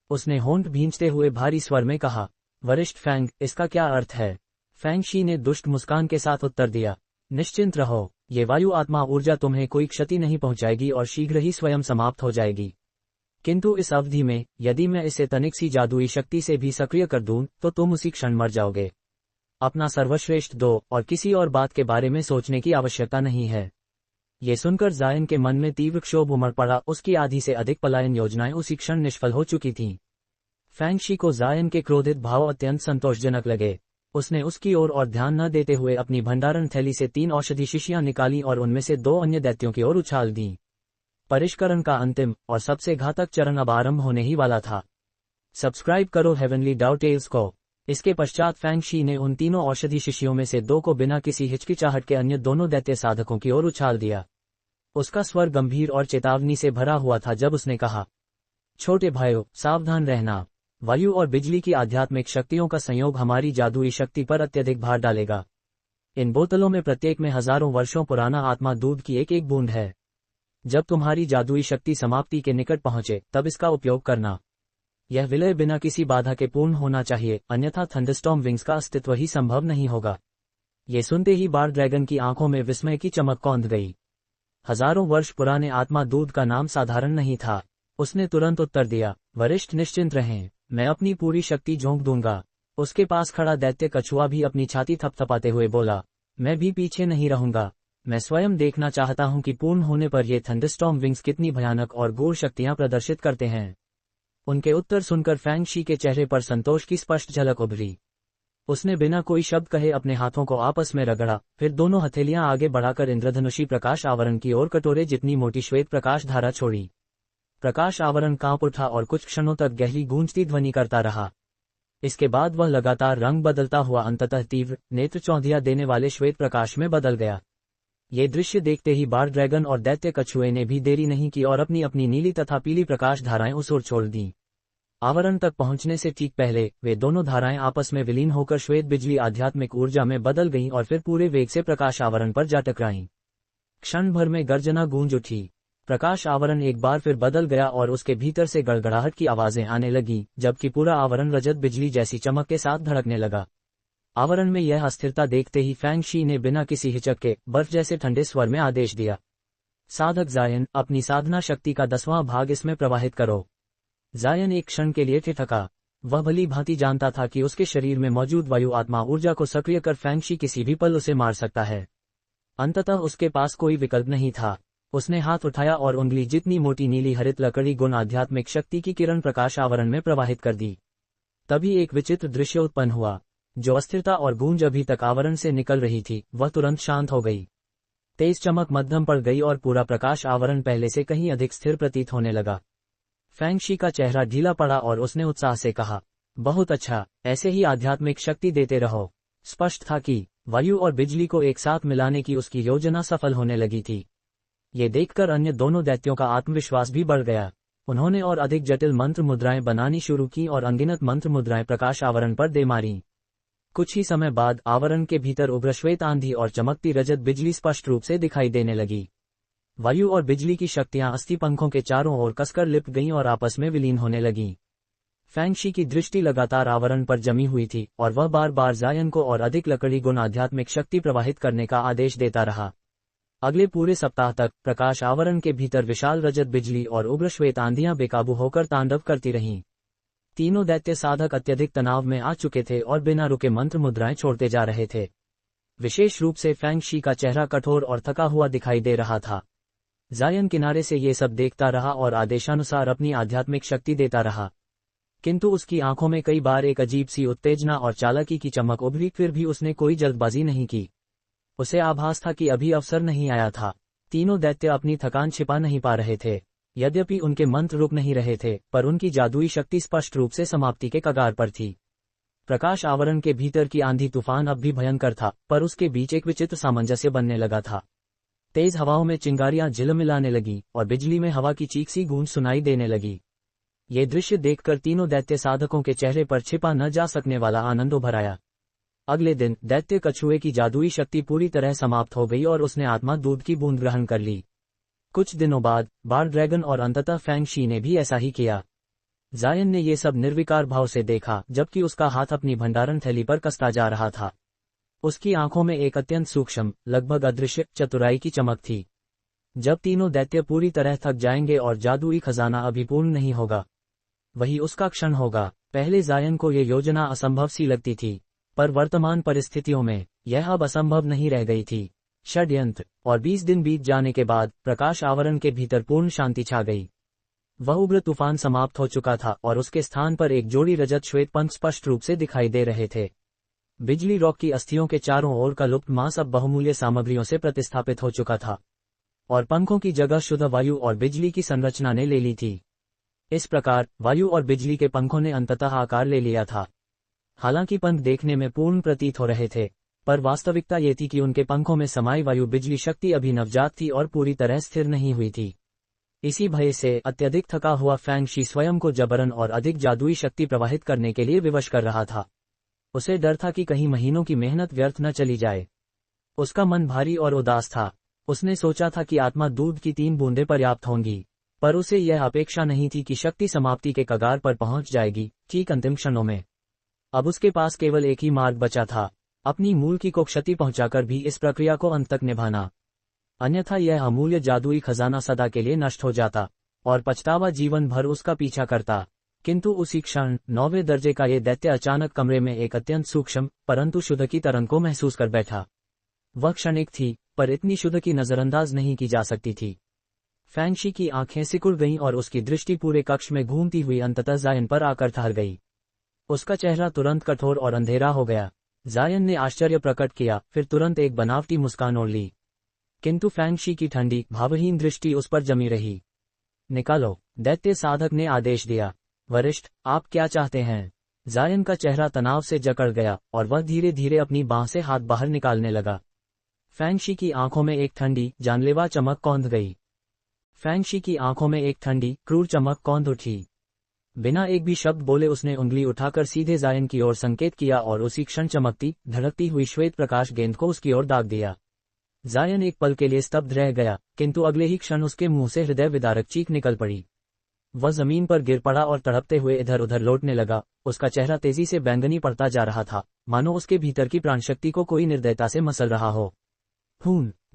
उसने होंठ भींचते हुए भारी स्वर में कहा, वरिष्ठ फैंग, इसका क्या अर्थ है? फैंग शी ने दुष्ट मुस्कान के साथ उत्तर दिया, निश्चिंत रहो, ये वायु आत्मा ऊर्जा तुम्हें कोई क्षति नहीं पहुंचाएगी और शीघ्र ही स्वयं समाप्त हो जाएगी। किंतु इस अवधि में यदि मैं इसे तनिक सी जादुई शक्ति से भी सक्रिय कर दूं तो तुम उसी क्षण मर जाओगे। अपना सर्वश्रेष्ठ दो और किसी और बात के बारे में सोचने की आवश्यकता नहीं है। ये सुनकर जायन के मन में तीव्र क्षोभ उमड़ पड़ा। उसकी आधी से अधिक पलायन योजनाएं उसी क्षण निष्फल हो चुकी थीं। फैंग शी को जायन के क्रोधित भाव अत्यंत संतोषजनक लगे। उसने उसकी ओर और ध्यान न देते हुए अपनी भंडारण थैली से 3 औषधि शीशियां निकाली और उनमें से 2 अन्य दैत्यों की ओर उछाल दी। परिष्करण का अंतिम और सबसे घातक चरण अब आरंभ होने ही वाला था। सब्सक्राइब करो हेवनली डाउटेल्स को। इसके पश्चात फैंग शी ने उन तीनों औषधि शिशियों में से 2 को बिना किसी हिचकिचाहट के अन्य दोनों दैत्य साधकों की ओर उछाल दिया। उसका स्वर गंभीर और चेतावनी से भरा हुआ था जब उसने कहा, छोटे भाइयों, सावधान रहना। वायु और बिजली की आध्यात्मिक शक्तियों का संयोग हमारी जादुई शक्ति पर अत्यधिक भार डालेगा। इन बोतलों में प्रत्येक में हजारों वर्षों पुराना आत्मा दूध की एक एक बूंद है। जब तुम्हारी जादुई शक्ति समाप्ति के निकट पहुंचे तब इसका उपयोग करना। यह विलय बिना किसी बाधा के पूर्ण होना चाहिए, अन्यथा थंडरस्टॉर्म विंग्स का अस्तित्व ही संभव नहीं होगा। ये सुनते ही बार ड्रैगन की आंखों में विस्मय की चमक कौंध गई। हजारों वर्ष पुराने आत्मा दूध का नाम साधारण नहीं था। उसने तुरंत उत्तर दिया, वरिष्ठ निश्चिंत रहें, मैं अपनी पूरी शक्ति झोंक दूंगा। उसके पास खड़ा दैत्य कछुआ भी अपनी छाती थपथपाते हुए बोला, मैं भी पीछे नहीं रहूंगा। मैं स्वयं देखना चाहता हूं कि पूर्ण होने पर ये थंडरस्टॉर्म विंग्स कितनी भयानक और गूढ़ शक्तियां प्रदर्शित करते हैं। उनके उत्तर सुनकर फैंग शी के चेहरे पर संतोष की स्पष्ट झलक उभरी। उसने बिना कोई शब्द कहे अपने हाथों को आपस में रगड़ा, फिर दोनों हथेलियां आगे बढ़ाकर इंद्रधनुषी प्रकाश आवरण की ओर कटोरे जितनी मोटी श्वेत प्रकाश धारा छोड़ी। प्रकाश आवरण कांप उठा और कुछ क्षणों तक गहरी गूंजती ध्वनि करता रहा। इसके बाद वह लगातार रंग बदलता हुआ अंततः तीव्र, नेत्र चौंधिया देने वाले श्वेत प्रकाश में बदल गया। ये दृश्य देखते ही बार ड्रैगन और दैत्य कछुए ने भी देरी नहीं की और अपनी अपनी नीली तथा पीली प्रकाश धाराएं उस ओर छोड़ दी। आवरण तक पहुंचने से ठीक पहले वे दोनों धाराएं आपस में विलीन होकर श्वेत बिजली आध्यात्मिक ऊर्जा में बदल गईं और फिर पूरे वेग से प्रकाश आवरण पर जा टकराईं। क्षण भर में गर्जना गूंज उठी। प्रकाश आवरण एक बार फिर बदल गया और उसके भीतर से गड़गड़ाहट की आवाजें आने लगी, जबकि पूरा आवरण रजत बिजली जैसी चमक के साथ धड़कने लगा। आवरण में यह अस्थिरता देखते ही फैंग शी ने बिना किसी हिचक के बर्फ जैसे ठंडे स्वर में आदेश दिया, साधक जायन, अपनी साधना शक्ति का 10वां भाग इसमें प्रवाहित करो। जायन एक क्षण के लिए ठिठका। वह भली भांति जानता था कि उसके शरीर में मौजूद वायु आत्मा ऊर्जा को सक्रिय कर फैंगशी किसी भी पल उसे मार सकता है। अंततः उसके पास कोई विकल्प नहीं था। उसने हाथ उठाया और उंगली जितनी मोटी नीली हरित लकड़ी गुण आध्यात्मिक शक्ति की किरण प्रकाश आवरण में प्रवाहित कर दी। तभी एक विचित्र दृश्य उत्पन्न हुआ। जो अस्थिरता और गूंज अभी तक आवरण से निकल रही थी, वह तुरंत शांत हो गई। तेज चमक मध्यम पड़ गई और पूरा प्रकाश आवरण पहले से कहीं अधिक स्थिर प्रतीत होने लगा। फैंगशी का चेहरा ढीला पड़ा और उसने उत्साह से कहा, बहुत अच्छा, ऐसे ही आध्यात्मिक शक्ति देते रहो। स्पष्ट था कि वायु और बिजली को एक साथ मिलाने की उसकी योजना सफल होने लगी थी। ये देखकर अन्य दोनों दैत्यों का आत्मविश्वास भी बढ़ गया। उन्होंने और अधिक जटिल मंत्र मुद्राएं बनानी शुरू की और अनगिनत मंत्र मुद्राएं प्रकाश आवरण पर दे मारी। कुछ ही समय बाद आवरण के भीतर उभर श्वेत आंधी और चमकती रजत बिजली स्पष्ट रूप से दिखाई देने लगी। वायु और बिजली की शक्तियां अस्थि पंखों के चारों ओर कसकर लिपट गईं और आपस में विलीन होने लगीं। फैंगशी की दृष्टि लगातार आवरण पर जमी हुई थी और वह बार बार जायन को और अधिक लकड़ी गुण आध्यात्मिक शक्ति प्रवाहित करने का आदेश देता रहा। अगले पूरे सप्ताह तक प्रकाश आवरण के भीतर विशाल रजत बिजली और उग्र श्वेत आंधियां बेकाबू होकर तांडव करती रहीं। तीनों दैत्य साधक अत्यधिक तनाव में आ चुके थे और बिना रुके मंत्र मुद्राएं छोड़ते जा रहे थे। विशेष रूप से फैंगशी का चेहरा कठोर और थका हुआ दिखाई दे रहा था। जायन किनारे से ये सब देखता रहा और आदेशानुसार अपनी आध्यात्मिक शक्ति देता रहा, किंतु उसकी आंखों में कई बार एक अजीब सी उत्तेजना और चालाकी की चमक उभरी। फिर भी उसने कोई जल्दबाजी नहीं की। उसे आभास था कि अभी अवसर नहीं आया था। तीनों दैत्य अपनी थकान छिपा नहीं पा रहे थे। यद्यपि उनके मंत्र रुक नहीं रहे थे, पर उनकी जादुई शक्ति स्पष्ट रूप से समाप्ति के कगार पर थी। प्रकाश आवरण के भीतर की आंधी तूफान अब भी भयंकर था, पर उसके बीच एक विचित्र सामंजस्य बनने लगा था। तेज हवाओं में चिंगारियां झिलमिलाने लगी और बिजली में हवा की चीख सी गूंज सुनाई देने लगी। ये दृश्य देखकर तीनों दैत्य साधकों के चेहरे पर छिपा न जा सकने वाला आनंद उभर आया। अगले दिन दैत्य कछुए की जादुई शक्ति पूरी तरह समाप्त हो गई और उसने आत्मा दूध की बूंद ग्रहण कर ली। कुछ दिनों बाद बार ड्रैगन और अंततः फैंगशी ने भी ऐसा ही किया। जायन ने ये सब निर्विकार भाव से देखा, जबकि उसका हाथ अपनी भंडारण थैली पर कसता जा रहा था। उसकी आंखों में एक अत्यंत सूक्ष्म, लगभग अदृश्य चतुराई की चमक थी। जब तीनों दैत्य पूरी तरह थक जाएंगे और जादुई खजाना अभी पूर्ण नहीं होगा, वही उसका क्षण होगा। पहले जायन को ये योजना असंभव सी लगती थी, पर वर्तमान परिस्थितियों में यह अब असंभव नहीं रह गई थी। षड्यंत्र। और 20 दिन बीत जाने के बाद प्रकाश आवरण के भीतर पूर्ण शांति छा गई। वह उग्र तूफान समाप्त हो चुका था और उसके स्थान पर एक जोड़ी रजत श्वेत पंख स्पष्ट रूप से दिखाई दे रहे थे। बिजली रॉक की अस्थियों के चारों ओर का लुप्त मांस अब बहुमूल्य सामग्रियों से प्रतिस्थापित हो चुका था और पंखों की जगह शुद्ध वायु और बिजली की संरचना ने ले ली थी। इस प्रकार वायु और बिजली के पंखों ने अंततः आकार ले लिया था। हालांकि पंख देखने में पूर्ण प्रतीत हो रहे थे, पर वास्तविकता ये थी कि उनके पंखों में समाई वायु बिजली शक्ति अभी नवजात थी और पूरी तरह स्थिर नहीं हुई थी। इसी भय से अत्यधिक थका हुआ फैंगशी स्वयं को जबरन और अधिक जादुई शक्ति प्रवाहित करने के लिए विवश कर रहा था। उसे डर था कि कहीं महीनों की मेहनत व्यर्थ न चली जाए। उसका मन भारी और उदास था। उसने सोचा था कि आत्मा दूध की 3 बूंदें पर्याप्त होंगी, पर उसे यह अपेक्षा नहीं थी कि शक्ति समाप्ति के कगार पर पहुंच जाएगी ठीक अंतिम क्षणों में। अब उसके पास केवल एक ही मार्ग बचा था, अपनी मूर्ति को क्षति पहुंचाकर भी इस प्रक्रिया को अंत तक निभाना। अन्यथा यह अमूल्य जादुई खजाना सदा के लिए नष्ट हो जाता और पछतावा जीवन भर उसका पीछा करता। किंतु उसी क्षण 9वें दर्जे का ये दैत्य अचानक कमरे में एक अत्यंत सूक्ष्म परंतु शुद्ध की तरंग को महसूस कर बैठा। वह क्षणिक थी, पर इतनी शुद्ध की नजरअंदाज नहीं की जा सकती थी। फैंगशी की आंखें सिकुड़ गईं और उसकी दृष्टि पूरे कक्ष में घूमती हुई अंततः जायन पर आकर ठहर गई। उसका चेहरा तुरंत कठोर और अंधेरा हो गया। जायन ने आश्चर्य प्रकट किया, फिर तुरंत एक बनावटी मुस्कान ओढ़ ली, किंतु फैंगशी की ठंडी भावहीन दृष्टि उस पर जमी रही। निकालो, दैत्य साधक ने आदेश दिया। वरिष्ठ, आप क्या चाहते हैं? जायन का चेहरा तनाव से जकड़ गया और वह धीरे धीरे अपनी बांह से हाथ बाहर निकालने लगा। फैंगशी की आंखों में एक ठंडी, जानलेवा चमक कौंध गई। फैंगशी की आंखों में एक ठंडी, क्रूर चमक कौंध उठी। बिना एक भी शब्द बोले उसने उंगली उठाकर सीधे जायन की ओर संकेत किया और उसी क्षण चमकती, धड़कती हुई श्वेत प्रकाश गेंद को उसकी ओर दाग दिया। जायन एक पल के लिए स्तब्ध रह गया, किंतु अगले ही क्षण उसके मुंह से हृदय विदारक चीख निकल पड़ी। वह जमीन पर गिर पड़ा और तड़पते हुए इधर उधर लौटने लगा। उसका चेहरा तेजी से बैंगनी पड़ता जा रहा था, मानो उसके भीतर की प्राणशक्ति को कोई निर्दयता से मसल रहा हो।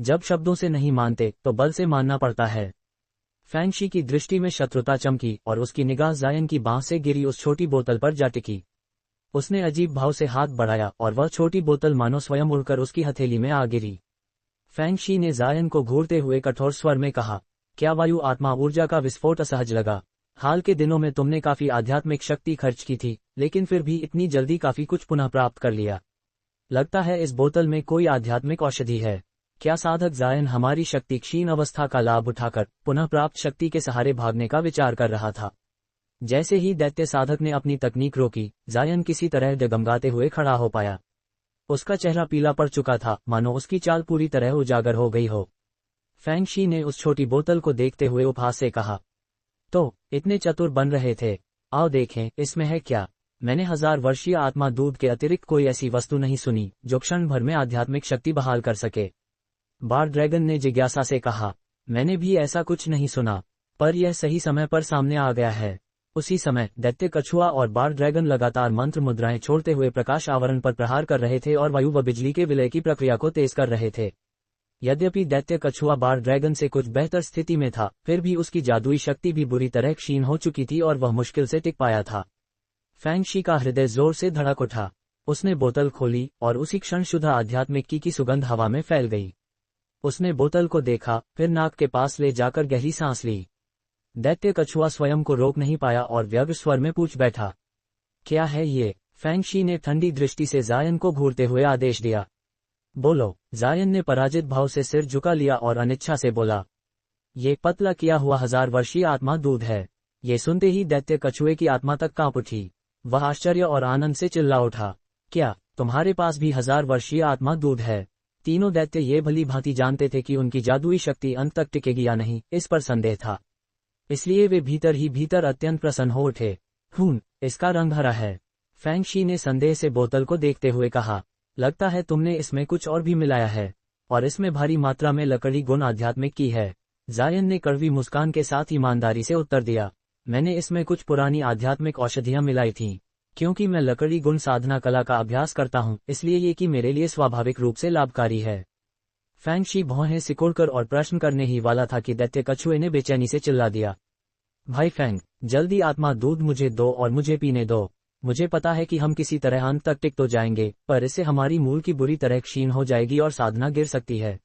जब शब्दों से नहीं मानते तो बल से मानना पड़ता है। फैंगशी की दृष्टि में शत्रुता चमकी और उसकी निगाह जायन की बांह से गिरी उस छोटी बोतल पर जा टिकी। उसने अजीब भाव से हाथ बढ़ाया और वह छोटी बोतल मानो स्वयं उड़कर उसकी हथेली में आ गिरी। फैंगशी ने जायन को घूरते हुए कठोर स्वर में कहा, क्या वायु आत्मा ऊर्जा का विस्फोट असहज लगा? हाल के दिनों में तुमने काफी आध्यात्मिक शक्ति खर्च की थी, लेकिन फिर भी इतनी जल्दी काफी कुछ पुनः प्राप्त कर लिया। लगता है इस बोतल में कोई आध्यात्मिक औषधि है। क्या साधक जायन हमारी शक्ति क्षीण अवस्था का लाभ उठाकर पुनः प्राप्त शक्ति के सहारे भागने का विचार कर रहा था। जैसे ही दैत्य साधक ने अपनी तकनीक रोकी, जायन किसी तरह डगमगाते हुए खड़ा हो पाया। उसका चेहरा पीला पड़ चुका था, मानो उसकी चाल पूरी तरह उजागर हो गई हो। फैंगशी ने उस छोटी बोतल को देखते हुए उपहास से कहा, तो इतने चतुर बन रहे थे, आओ देखें इसमें है क्या। मैंने 1000 वर्षीय आत्मा दूध के अतिरिक्त कोई ऐसी वस्तु नहीं सुनी जो क्षण भर में आध्यात्मिक शक्ति बहाल कर सके। बार ड्रैगन ने जिज्ञासा से कहा, मैंने भी ऐसा कुछ नहीं सुना, पर यह सही समय पर सामने आ गया है। उसी समय दैत्य कछुआ और बार ड्रैगन लगातार मंत्र मुद्राएं छोड़ते हुए प्रकाश आवरण पर प्रहार कर रहे थे और वायु व बिजली के विलय की प्रक्रिया को तेज कर रहे थे। यद्यपि दैत्य कछुआ बार ड्रैगन से कुछ बेहतर स्थिति में था, फिर भी उसकी जादुई शक्ति भी बुरी तरह क्षीण हो चुकी थी और वह मुश्किल से टिक पाया था। फैंगशी का हृदय जोर से धड़क उठा। उसने बोतल खोली और उसी क्षण शुद्ध आध्यात्मिक की सुगंध हवा में फैल गई। उसने बोतल को देखा, फिर नाक के पास ले जाकर गहरी सांस ली। दैत्य कछुआ स्वयं को रोक नहीं पाया और व्यग्र स्वर में पूछ बैठा, क्या है ये? फैंगशी ने ठंडी दृष्टि से जायन को घूरते हुए आदेश दिया। बोलो। जायन ने पराजित भाव से सिर झुका लिया और अनिच्छा से बोला, ये पतला किया हुआ 1000 वर्षीय आत्मा दूध है। ये सुनते ही दैत्य कछुए की आत्मा तक कांप उठी। वह आश्चर्य और आनंद से चिल्ला उठा, क्या तुम्हारे पास भी 1000 वर्षीय आत्मा दूध है? तीनों दैत्य ये भली भांति जानते थे कि उनकी जादुई शक्ति अंत तक टिकेगी या नहीं, इस पर संदेह था। इसलिए वे भीतर ही भीतर अत्यंत प्रसन्न हो उठे। इसका रंग हरा है। फैंगशी ने संदेह से बोतल को देखते हुए कहा, लगता है तुमने इसमें कुछ और भी मिलाया है, और इसमें भारी मात्रा में लकड़ी गुण आध्यात्मिक की है। जायन ने कड़वी मुस्कान के साथ ईमानदारी से उत्तर दिया, मैंने इसमें कुछ पुरानी आध्यात्मिक औषधियां मिलाई थीं। क्योंकि मैं लकड़ी गुण साधना कला का अभ्यास करता हूं, इसलिए ये कि मेरे लिए स्वाभाविक रूप से लाभकारी है। फैंगशी भौहें सिकोड़कर और प्रश्न करने ही वाला था कि दैत्य कछुए ने बेचैनी से चिल्ला दिया, भाई फैंग, जल्दी आत्मा दूध मुझे दो और मुझे पीने दो। मुझे पता है कि हम किसी तरह अंत तक टिक तो जाएंगे, पर इससे हमारी मूल की बुरी तरह क्षीण हो जाएगी और साधना गिर सकती है।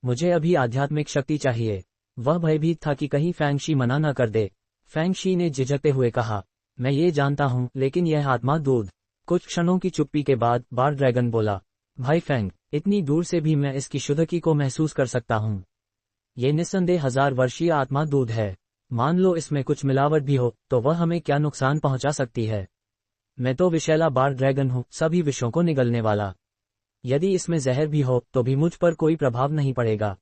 मुझे अभी आध्यात्मिक शक्ति चाहिए। वह भयभीत था कि कहीं फैंगशी मना न कर दे। फैंगशी ने झिझकते हुए कहा, मैं ये जानता हूँ, लेकिन यह आत्मा दूध। कुछ क्षणों की चुप्पी के बाद बार ड्रैगन बोला, भाई फैंग, इतनी दूर से भी मैं इसकी शुद्धता को महसूस कर सकता हूँ। ये निस्संदेह 1000 वर्षीय आत्मा दूध है। मान लो इसमें कुछ मिलावट भी हो तो वह हमें क्या नुकसान पहुंचा सकती है? मैं तो विषैला बार ड्रैगन हूँ, सभी विषयों को निगलने वाला। यदि इसमें जहर भी हो तो भी मुझ पर कोई प्रभाव नहीं पड़ेगा।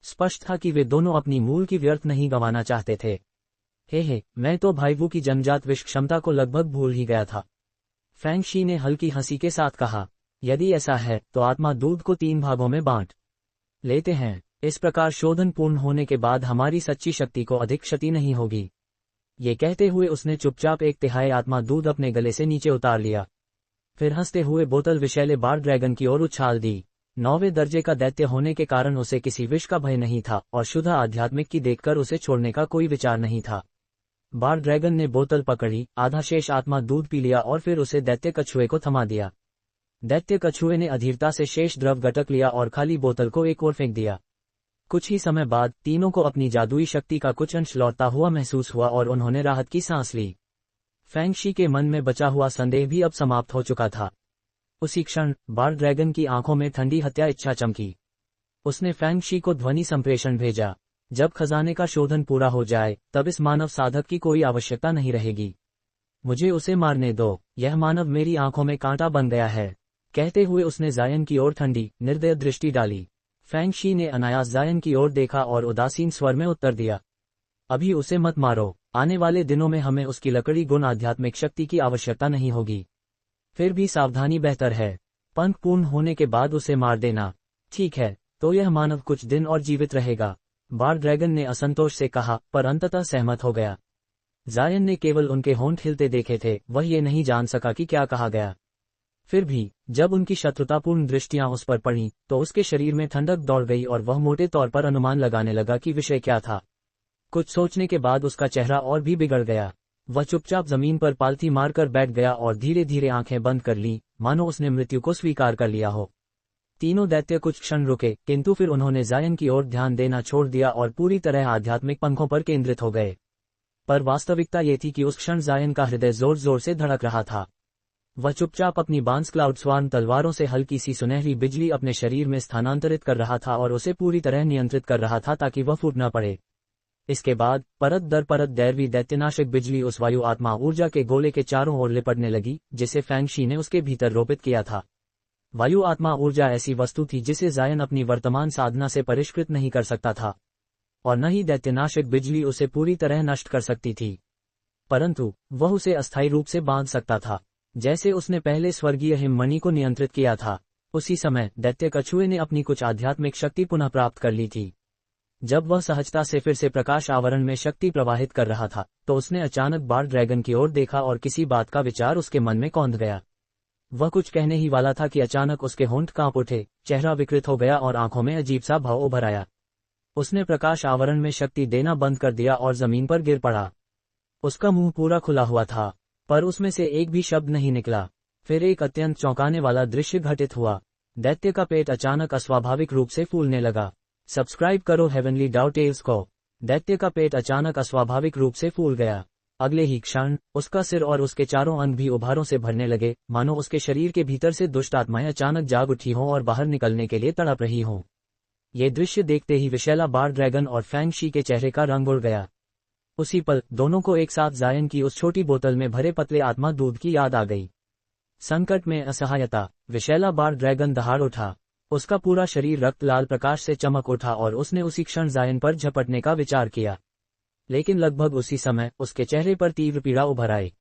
स्पष्ट था कि वे दोनों अपनी मूल की व्यर्थ नहीं गंवाना चाहते थे। हे, मैं तो भाईवू की जन्मजात विष क्षमता को लगभग भूल ही गया था। फैंगशी ने हल्की हंसी के साथ कहा, यदि ऐसा है तो आत्मा दूध को 3 भागों में बांट लेते हैं। इस प्रकार शोधन पूर्ण होने के बाद हमारी सच्ची शक्ति को अधिक क्षति नहीं होगी। ये कहते हुए उसने चुपचाप 1/3 आत्मा दूध अपने गले से नीचे उतार लिया। फिर हंसते हुए बोतल विषैले बार ड्रैगन की ओर उछाल दी। 9वें दर्जे का दैत्य होने के कारण उसे किसी विष का भय नहीं था और शुद्ध आध्यात्मिक की देखकर उसे छोड़ने का कोई विचार नहीं था। बार ड्रैगन ने बोतल पकड़ी, आधा शेष आत्मा दूध पी लिया और फिर उसे दैत्य कछुए को थमा दिया। दैत्य कछुए ने अधीरता से शेष द्रव घटक लिया और खाली बोतल को एक ओर फेंक दिया। कुछ ही समय बाद तीनों को अपनी जादुई शक्ति का कुछ अंश लौटता हुआ महसूस हुआ और उन्होंने राहत की सांस ली। फैंगशी के मन में बचा हुआ संदेह भी अब समाप्त हो चुका था। उसी क्षण बार ड्रैगन की आंखों में ठंडी हत्या इच्छा चमकी। उसने फैंगशी को ध्वनि संप्रेषण भेजा, जब खजाने का शोधन पूरा हो जाए तब इस मानव साधक की कोई आवश्यकता नहीं रहेगी। मुझे उसे मारने दो, यह मानव मेरी आंखों में कांटा बन गया है। कहते हुए उसने जायन की ओर ठंडी निर्दय दृष्टि डाली। फैंगशी ने अनायास जायन की ओर देखा और उदासीन स्वर में उत्तर दिया, अभी उसे मत मारो। आने वाले दिनों में हमें उसकी लकड़ी गुण आध्यात्मिक शक्ति की आवश्यकता नहीं होगी। फिर भी सावधानी बेहतर है। पंथ पूर्ण होने के बाद उसे मार देना। ठीक है, तो यह मानव कुछ दिन और जीवित रहेगा। बार ड्रैगन ने असंतोष से कहा, पर अंततः सहमत हो गया। जायन ने केवल उनके होंठ हिलते देखे थे, वह ये नहीं जान सका कि क्या कहा गया। फिर भी जब उनकी शत्रुतापूर्ण दृष्टियां उस पर पड़ी तो उसके शरीर में ठंडक दौड़ गई और वह मोटे तौर पर अनुमान लगाने लगा कि विषय क्या था। कुछ सोचने के बाद उसका चेहरा और भी बिगड़ गया। वह चुपचाप जमीन पर पालथी मारकर बैठ गया और धीरे धीरे आंखें बंद कर ली, मानो उसने मृत्यु को स्वीकार कर लिया हो। तीनों दैत्य कुछ क्षण रुके, किंतु फिर उन्होंने जायन की ओर ध्यान देना छोड़ दिया और पूरी तरह आध्यात्मिक पंखों पर केंद्रित हो गए। पर वास्तविकता ये थी कि उस क्षण जायन का हृदय जोर जोर से धड़क रहा था। वह चुपचाप अपनी बांस क्लाउड स्वार्म तलवारों से हल्की सी सुनहरी बिजली अपने शरीर में स्थानांतरित कर रहा था और उसे पूरी तरह नियंत्रित कर रहा था ताकि वह फूट न पड़े। इसके बाद परत दर परत दैवी दैत्यनाशक बिजली उस वायु आत्मा ऊर्जा के गोले के चारों ओर लिपटने लगी, जिसे फैंगशी ने उसके भीतर रोपित किया था। वायु आत्मा ऊर्जा ऐसी वस्तु थी जिसे जायन अपनी वर्तमान साधना से परिष्कृत नहीं कर सकता था, और न ही दैत्यनाशक बिजली उसे पूरी तरह नष्ट कर सकती थी, परंतु वह उसे अस्थायी रूप से बांध सकता था, जैसे उसने पहले स्वर्गीय हिममणि को नियंत्रित किया था। उसी समय दैत्य कछुए ने अपनी कुछ आध्यात्मिक शक्ति पुनः प्राप्त कर ली थी। जब वह सहजता से फिर से प्रकाश आवरण में शक्ति प्रवाहित कर रहा था तो उसने अचानक बार ड्रैगन की ओर देखा और किसी बात का विचार उसके मन में कौंध गया। वह कुछ कहने ही वाला था कि अचानक उसके होंठ कांप उठे, चेहरा विकृत हो गया और आंखों में अजीब सा भाव उभर आया। उसने प्रकाश आवरण में शक्ति देना बंद कर दिया और जमीन पर गिर पड़ा। उसका मुंह पूरा खुला हुआ था, पर उसमें से एक भी शब्द नहीं निकला। फिर एक अत्यंत चौंकाने वाला दृश्य घटित हुआ। दैत्य का पेट अचानक अस्वाभाविक रूप से फूलने लगा। सब्सक्राइब करो हेवनली डाउ टेल्स को। दैत्य का पेट अचानक अस्वाभाविक रूप से फूल गया। अगले ही क्षण उसका सिर और उसके चारों अंग भी उभारों से भरने लगे, मानो उसके शरीर के भीतर से दुष्ट आत्माएं अचानक जाग उठी हों और बाहर निकलने के लिए तड़प रही हों। ये दृश्य देखते ही विशैला बार ड्रैगन और फैंगशी के चेहरे का रंग उड़ गया। उसी पल दोनों को एक साथ जायन की उस छोटी बोतल में भरे पतले आत्मा दूध की याद आ गई। संकट में असहायता। विशैला बार ड्रैगन दहाड़ उठा। उसका पूरा शरीर रक्त लाल प्रकाश से चमक उठा और उसने उसी क्षण जायन पर झपटने का विचार किया। लेकिन लगभग उसी समय उसके चेहरे पर तीव्र पीड़ा उभर आई।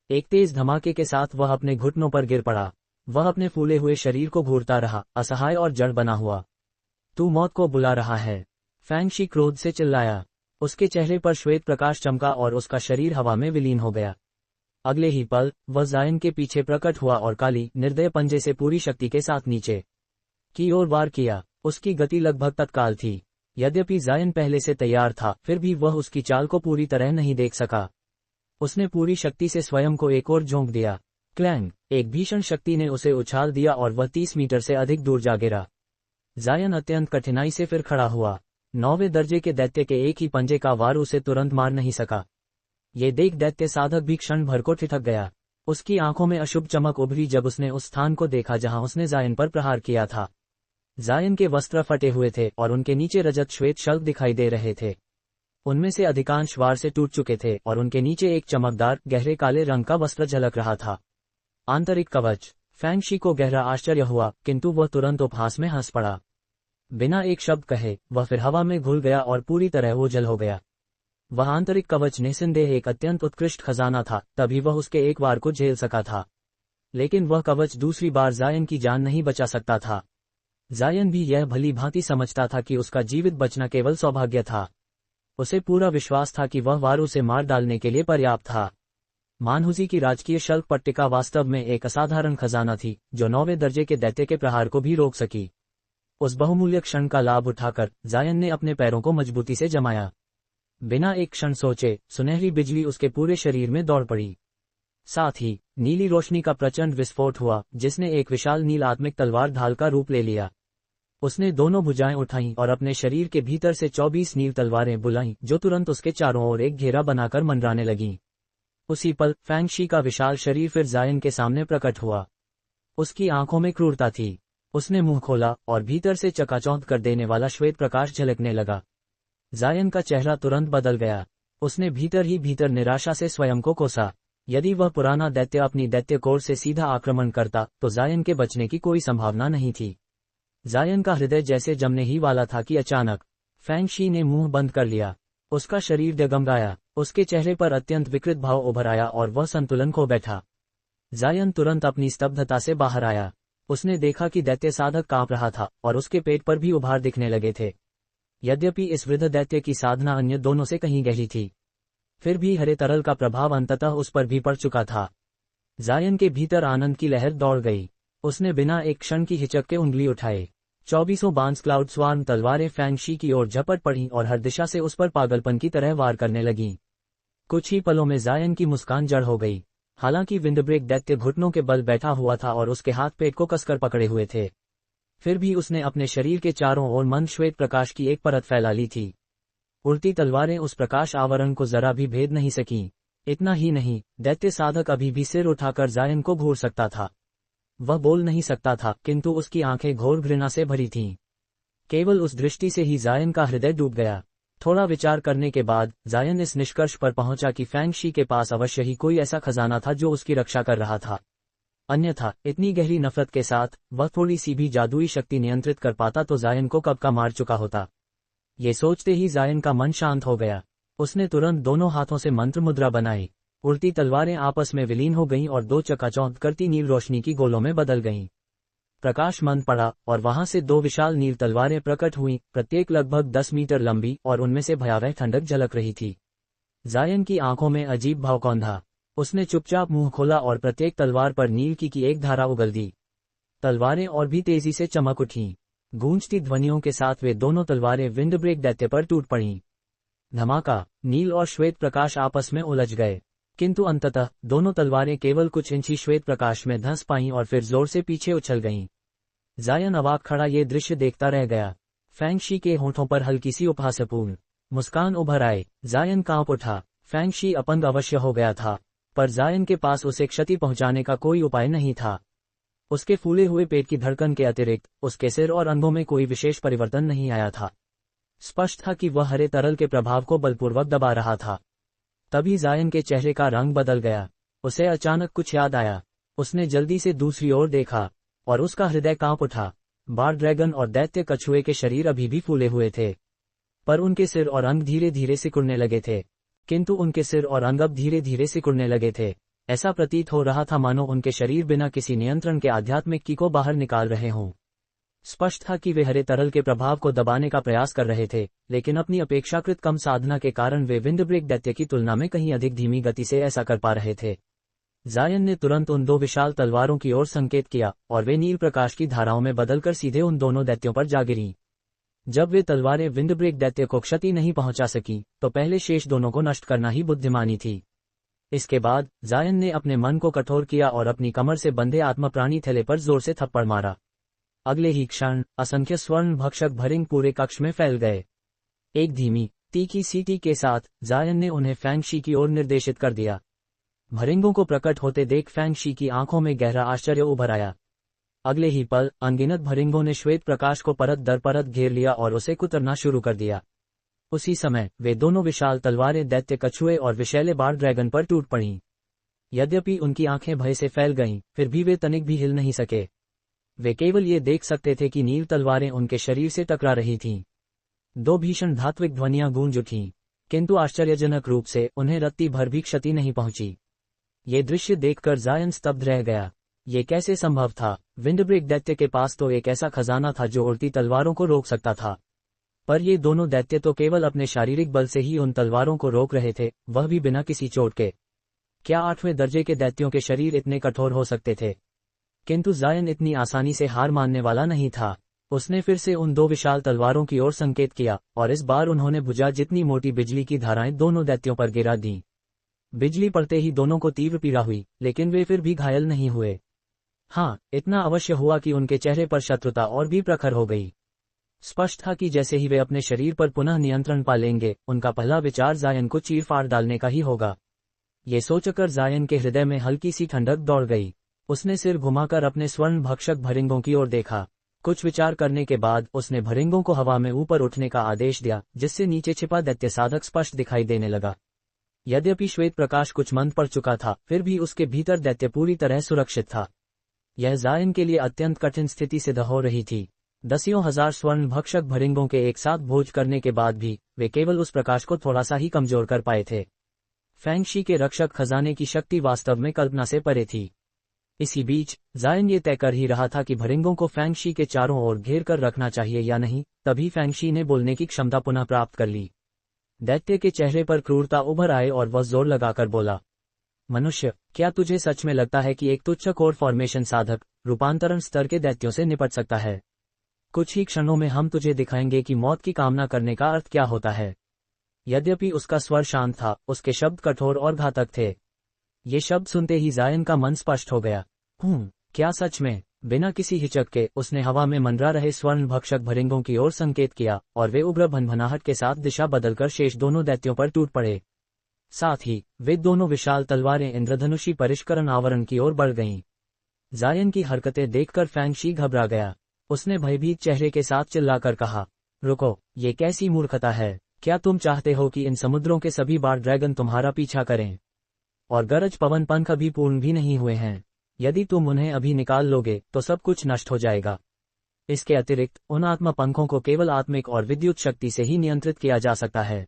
एक तेज धमाके के साथ वह अपने घुटनों पर गिर पड़ा। वह अपने फूले हुए शरीर को घूरता रहा, असहाय और जड़ बना हुआ। तू मौत को बुला रहा है, फैंगशी क्रोध से चिल्लाया। उसके चेहरे पर श्वेत प्रकाश चमका और उसका शरीर हवा में विलीन हो गया। अगले ही पल वह जायन के पीछे प्रकट हुआ और काली निर्दय पंजे से पूरी शक्ति के साथ नीचे की ओर वार किया। उसकी गति लगभग तत्काल थी। यद्यपि जायन पहले से तैयार था, फिर भी वह उसकी चाल को पूरी तरह नहीं देख सका। उसने पूरी शक्ति से स्वयं को एक ओर झोंक दिया। क्लैंग! एक भीषण शक्ति ने उसे उछाल दिया और वह 30 मीटर से अधिक दूर जा गिरा। जायन अत्यंत कठिनाई से फिर खड़ा हुआ। 9वें दर्जे के दैत्य के एक ही पंजे का वार उसे तुरंत मार नहीं सका। ये देख दैत्य साधक भी क्षण भर को ठिठक गया। उसकी आंखों में अशुभ चमक उभरी जब उसने उस स्थान को देखा जहां उसने जायन पर प्रहार किया था। जायन के वस्त्र फटे हुए थे और उनके नीचे रजत श्वेत शल्क दिखाई दे रहे थे। उनमें से अधिकांश वार से टूट चुके थे और उनके नीचे एक चमकदार गहरे काले रंग का वस्त्र झलक रहा था। आंतरिक कवच। फैंगशी को गहरा आश्चर्य हुआ, किंतु वह तुरंत उपहास में हंस पड़ा। बिना एक शब्द कहे वह फिर हवा में घुल गया और पूरी तरह ओझल हो गया। वह आंतरिक कवच निस्संदेह एक अत्यंत उत्कृष्ट खजाना था, तभी वह उसके एक वार को झेल सका था। लेकिन वह कवच दूसरी बार जायन की जान नहीं बचा सकता था। जायन भी यह भली भांति समझता था कि उसका जीवित बचना केवल सौभाग्य था। उसे पूरा विश्वास था कि वह वार उसे मार डालने के लिए पर्याप्त था। मानहुजी की राजकीय शल्क पट्टिका वास्तव में एक असाधारण खजाना थी, जो 9वें दर्जे के दैत्य के प्रहार को भी रोक सकी। उस बहुमूल्य क्षण का लाभ उठाकर जायन ने अपने पैरों को मजबूती से जमाया। बिना एक क्षण सोचे सुनहरी बिजली उसके पूरे शरीर में दौड़ पड़ी। साथ ही नीली रोशनी का प्रचंड विस्फोट हुआ, जिसने एक विशाल नीलात्मिक तलवार ढाल का रूप ले लिया। उसने दोनों भुजाएं उठाईं और अपने शरीर के भीतर से 24 नील तलवारें बुलाईं, जो तुरंत उसके चारों ओर एक घेरा बनाकर मंडराने लगीं। उसी पल फैंगशी का विशाल शरीर फिर जायन के सामने प्रकट हुआ। उसकी आंखों में क्रूरता थी। उसने मुंह खोला और भीतर से चकाचौंध कर देने वाला श्वेत प्रकाश झलकने लगा। जायन का चेहरा तुरंत बदल गया। उसने भीतर ही भीतर निराशा से स्वयं को कोसा। यदि वह पुराना दैत्य अपनी दैत्य कोर से सीधा आक्रमण करता तो जायन के बचने की कोई संभावना नहीं थी। जायन का हृदय जैसे जमने ही वाला था कि अचानक फैंगशी ने मुंह बंद कर लिया। उसका शरीर डगमगाया। उसके चेहरे पर अत्यंत विकृत भाव उभर आया और वह संतुलन खो बैठा। जायन तुरंत अपनी स्तब्धता से बाहर आया। उसने देखा कि दैत्य साधक कांप रहा था और उसके पेट पर भी उभार दिखने लगे थे। यद्यपि इस वृद्ध दैत्य की साधना अन्य दोनों से कहीं गहरी थी, फिर भी हरे तरल का प्रभाव अंततः उस पर भी पड़ चुका था। जायन के भीतर आनंद की लहर दौड़ गई। उसने बिना एक क्षण की हिचक के उंगली उठाए। 24 बांस क्लाउड स्वार्म तलवारें फैंग शी की ओर झपट पड़ी और हर दिशा से उस पर पागलपन की तरह वार करने लगीं। कुछ ही पलों में जायन की मुस्कान जड़ हो गई। हालांकि विंडब्रेक दैत्य घुटनों के बल बैठा हुआ था और उसके हाथ पेट को कसकर पकड़े हुए थे, फिर भी उसने अपने शरीर के चारों ओर मंद श्वेत प्रकाश की एक परत फैला ली थी। उड़ती तलवारें उस प्रकाश आवरण को जरा भी भेद नहीं सकीं। इतना ही नहीं, दैत्य साधक अभी भी सिर उठाकर जायन को घूर सकता था। वह बोल नहीं सकता था, किंतु उसकी आंखें घोर घृणा से भरी थीं। केवल उस दृष्टि से ही जायन का हृदय डूब गया। थोड़ा विचार करने के बाद जायन इस निष्कर्ष पर पहुंचा कि फैंग शी के पास अवश्य ही कोई ऐसा खजाना था जो उसकी रक्षा कर रहा था। अन्यथा इतनी गहरी नफरत के साथ वह थोड़ी सी भी जादुई शक्ति नियंत्रित कर पाता तो जायन को कब का मार चुका होता। ये सोचते ही जायन का मन शांत हो गया। उसने तुरंत दोनों हाथों से मंत्र मुद्रा बनाई। उड़ती तलवारें आपस में विलीन हो गईं और दो चकाचौंध करती नील रोशनी की गोलों में बदल गईं। प्रकाश मंद पड़ा और वहां से दो विशाल नील तलवारें प्रकट हुईं, प्रत्येक लगभग 10 मीटर लंबी, और उनमें से भयावह ठंडक झलक रही थी। जायन की आंखों में अजीब भाव कौंधा। उसने चुपचाप मुंह खोला और प्रत्येक तलवार पर नील की एक धारा उगल दी। तलवारें और भी तेजी से चमक उठीं। गूंजती ध्वनियों के साथ वे दोनों तलवारें विंडब्रेक दैत्य पर टूट पड़ीं। धमाका, नील और श्वेत प्रकाश आपस में उलझ गए, किंतु अंततः दोनों तलवारें केवल कुछ इंच ही श्वेत प्रकाश में धंस पाईं और फिर जोर से पीछे उछल गईं। जायन अवाक खड़ा ये दृश्य देखता रह गया। फैंग शी के होठों पर हल्की सी उपहासपूर्ण मुस्कान उभर आए। जायन कांप उठा। फैंग शी अपंग अवश्य हो गया था, पर जायन के पास उसे क्षति पहुंचाने का कोई उपाय नहीं था। उसके फूले हुए पेट की धड़कन के अतिरिक्त उसके सिर और अंगों में कोई विशेष परिवर्तन नहीं आया था। स्पष्ट था कि वह हरे तरल के प्रभाव को बलपूर्वक दबा रहा था। तभी जायन के चेहरे का रंग बदल गया। उसे अचानक कुछ याद आया। उसने जल्दी से दूसरी ओर देखा और उसका हृदय कांप उठा। बार ड्रैगन और दैत्य कछुए के शरीर अभी भी फूले हुए थे, पर उनके सिर और अंग धीरे धीरे सिकुड़ने लगे थे। ऐसा प्रतीत हो रहा था मानो उनके शरीर बिना किसी नियंत्रण के आध्यात्मिक की को बाहर निकाल रहे हों। स्पष्ट था कि वे हरे तरल के प्रभाव को दबाने का प्रयास कर रहे थे, लेकिन अपनी अपेक्षाकृत कम साधना के कारण वे विंडब्रेक दैत्य की तुलना में कहीं अधिक धीमी गति से ऐसा कर पा रहे थे। जायन ने तुरंत उन दो विशाल तलवारों की ओर संकेत किया और वे नील प्रकाश की धाराओं में बदलकर सीधे उन दोनों दैत्यों पर जा गिरीं। जब वे तलवारें विंडब्रेक दैत्य को क्षति नहीं पहुंचा सकी, तो पहले शेष दोनों को नष्ट करना ही बुद्धिमानी थी। इसके बाद जायन ने अपने मन को कठोर किया और अपनी कमर से बंधे आत्मा प्राणी थैले पर जोर से थप्पड़ मारा। अगले ही क्षण असंख्य स्वर्ण भक्षक भरिंग पूरे कक्ष में फैल गए। एक धीमी तीखी सीटी के साथ जायन ने उन्हें फैंग शी की ओर निर्देशित कर दिया। भरिंगों को प्रकट होते देख फैंग शी की आंखों में गहरा आश्चर्य उभर आया। अगले ही पल अनगिनत भरिंगों ने श्वेत प्रकाश को परत दर परत घेर लिया और उसे कुतरना शुरू कर दिया। उसी समय वे दोनों विशाल तलवारें दैत्य कछुए और विषैले बार ड्रैगन पर टूट पड़ीं। यद्यपि उनकी आंखें भय से फैल गईं, फिर भी वे तनिक भी हिल नहीं सके। वे केवल ये देख सकते थे कि नील तलवारें उनके शरीर से टकरा रही थीं। दो भीषण धात्विक ध्वनियां गूंज उठीं, किंतु आश्चर्यजनक रूप से उन्हें रत्ती भर भी क्षति नहीं पहुंची। ये दृश्य देखकर जायन स्तब्ध रह गया। ये कैसे संभव था? विंडब्रेक दैत्य के पास तो एक ऐसा खजाना था जो उड़ती तलवारों को रोक सकता था, पर ये दोनों दैत्य तो केवल अपने शारीरिक बल से ही उन तलवारों को रोक रहे थे, वह भी बिना किसी चोट के। क्या 8वें दर्जे के दैत्यों के शरीर इतने कठोर हो सकते थे? किंतु जायन इतनी आसानी से हार मानने वाला नहीं था। उसने फिर से उन दो विशाल तलवारों की ओर संकेत किया और इस बार उन्होंने भुजा जितनी मोटी बिजली की धाराएं दोनों दैत्यों पर गिरा दीं। बिजली पड़ते ही दोनों को तीव्र पीड़ा हुई, लेकिन वे फिर भी घायल नहीं हुए। हाँ, इतना अवश्य हुआ कि उनके चेहरे पर शत्रुता और भी प्रखर हो गई। स्पष्ट था कि जैसे ही वे अपने शरीर पर पुनः नियंत्रण पा लेंगे, उनका पहला विचार जायन को चीर-फाड़ डालने का ही होगा। ये सोचकर जायन के हृदय में हल्की सी ठंडक दौड़ गई। उसने सिर घुमाकर अपने स्वर्ण भक्षक भरिंगों की ओर देखा। कुछ विचार करने के बाद उसने भरिंगों को हवा में ऊपर उठने का आदेश दिया, जिससे नीचे छिपा दैत्य साधक स्पष्ट दिखाई देने लगा। यद्यपि श्वेत प्रकाश कुछ मंद पड़ चुका था, फिर भी उसके भीतर दैत्य पूरी तरह सुरक्षित था। यह जायन के लिए अत्यंत कठिन स्थिति सिद्ध हो रही थी। दसियों हजार स्वर्ण भक्षक भरिंगों के एक साथ भोज करने के बाद भी वे केवल उस प्रकाश को थोड़ा सा ही कमजोर कर पाए थे। फैंग शी के रक्षक खजाने की शक्ति वास्तव में कल्पना से परे थी। इसी बीच जायन ये तय कर ही रहा था कि भरिंगों को फैंग शी के चारों ओर घेर कर रखना चाहिए या नहीं, तभी फैंग शी ने बोलने की क्षमता पुनः प्राप्त कर ली। दैत्य के चेहरे पर क्रूरता उभर आए और वह जोर लगाकर बोला, मनुष्य, क्या तुझे सच में लगता है कि एक तुच्छ कोर फॉर्मेशन साधक रूपांतरण स्तर के दैत्यों से निपट सकता है? कुछ ही क्षणों में हम तुझे दिखाएंगे कि मौत की कामना करने का अर्थ क्या होता है। यद्यपि उसका स्वर शांत था, उसके शब्द कठोर और घातक थे। ये शब्द सुनते ही जायन का मन स्पष्ट हो गया। क्या सच में? बिना किसी हिचक के उसने हवा में मंडरा रहे स्वर्ण भक्षक भरिंगों की ओर संकेत किया और वे उग्र भनभनाहट के साथ दिशा बदलकर शेष दोनों दैत्यों पर टूट पड़े। साथ ही वे दोनों विशाल तलवारें इंद्रधनुषी परिष्करण आवरण की ओर बढ़ गईं। जायन की हरकतें देखकर फैंगशी घबरा गया। उसने भयभीत चेहरे के साथ चिल्लाकर कहा, रुको, ये कैसी मूर्खता है? क्या तुम चाहते हो कि इन समुद्रों के सभी बार ड्रैगन तुम्हारा पीछा करें? और गरज पवन पंख अभी पूर्ण भी नहीं हुए हैं। यदि तुम उन्हें अभी निकाल लोगे तो सब कुछ नष्ट हो जाएगा। इसके अतिरिक्त उन आत्मा पंखों को केवल आत्मिक और विद्युत शक्ति से ही नियंत्रित किया जा सकता है।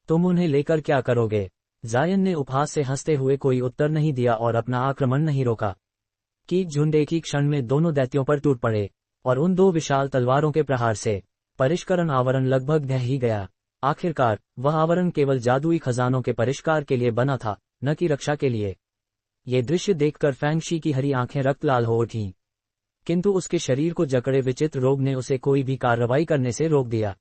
तुम उन्हें लेकर क्या करोगे? जायन ने उपहास से हंसते हुए कोई उत्तर नहीं दिया और अपना आक्रमण नहीं रोका। कीट झुंड एक ही क्षण में दोनों दैत्यों पर टूट पड़े और उन दो विशाल तलवारों के प्रहार से परिष्करण आवरण लगभग ढह ही गया। आखिरकार वह आवरण केवल जादुई खजानों के परिष्कार के लिए बना था, न कि रक्षा के लिए। ये दृश्य देखकर फैंगशी की हरी आंखें रक्त लाल हो उठीं, किंतु उसके शरीर को जकड़े विचित्र रोग ने उसे कोई भी कार्रवाई करने से रोक दिया।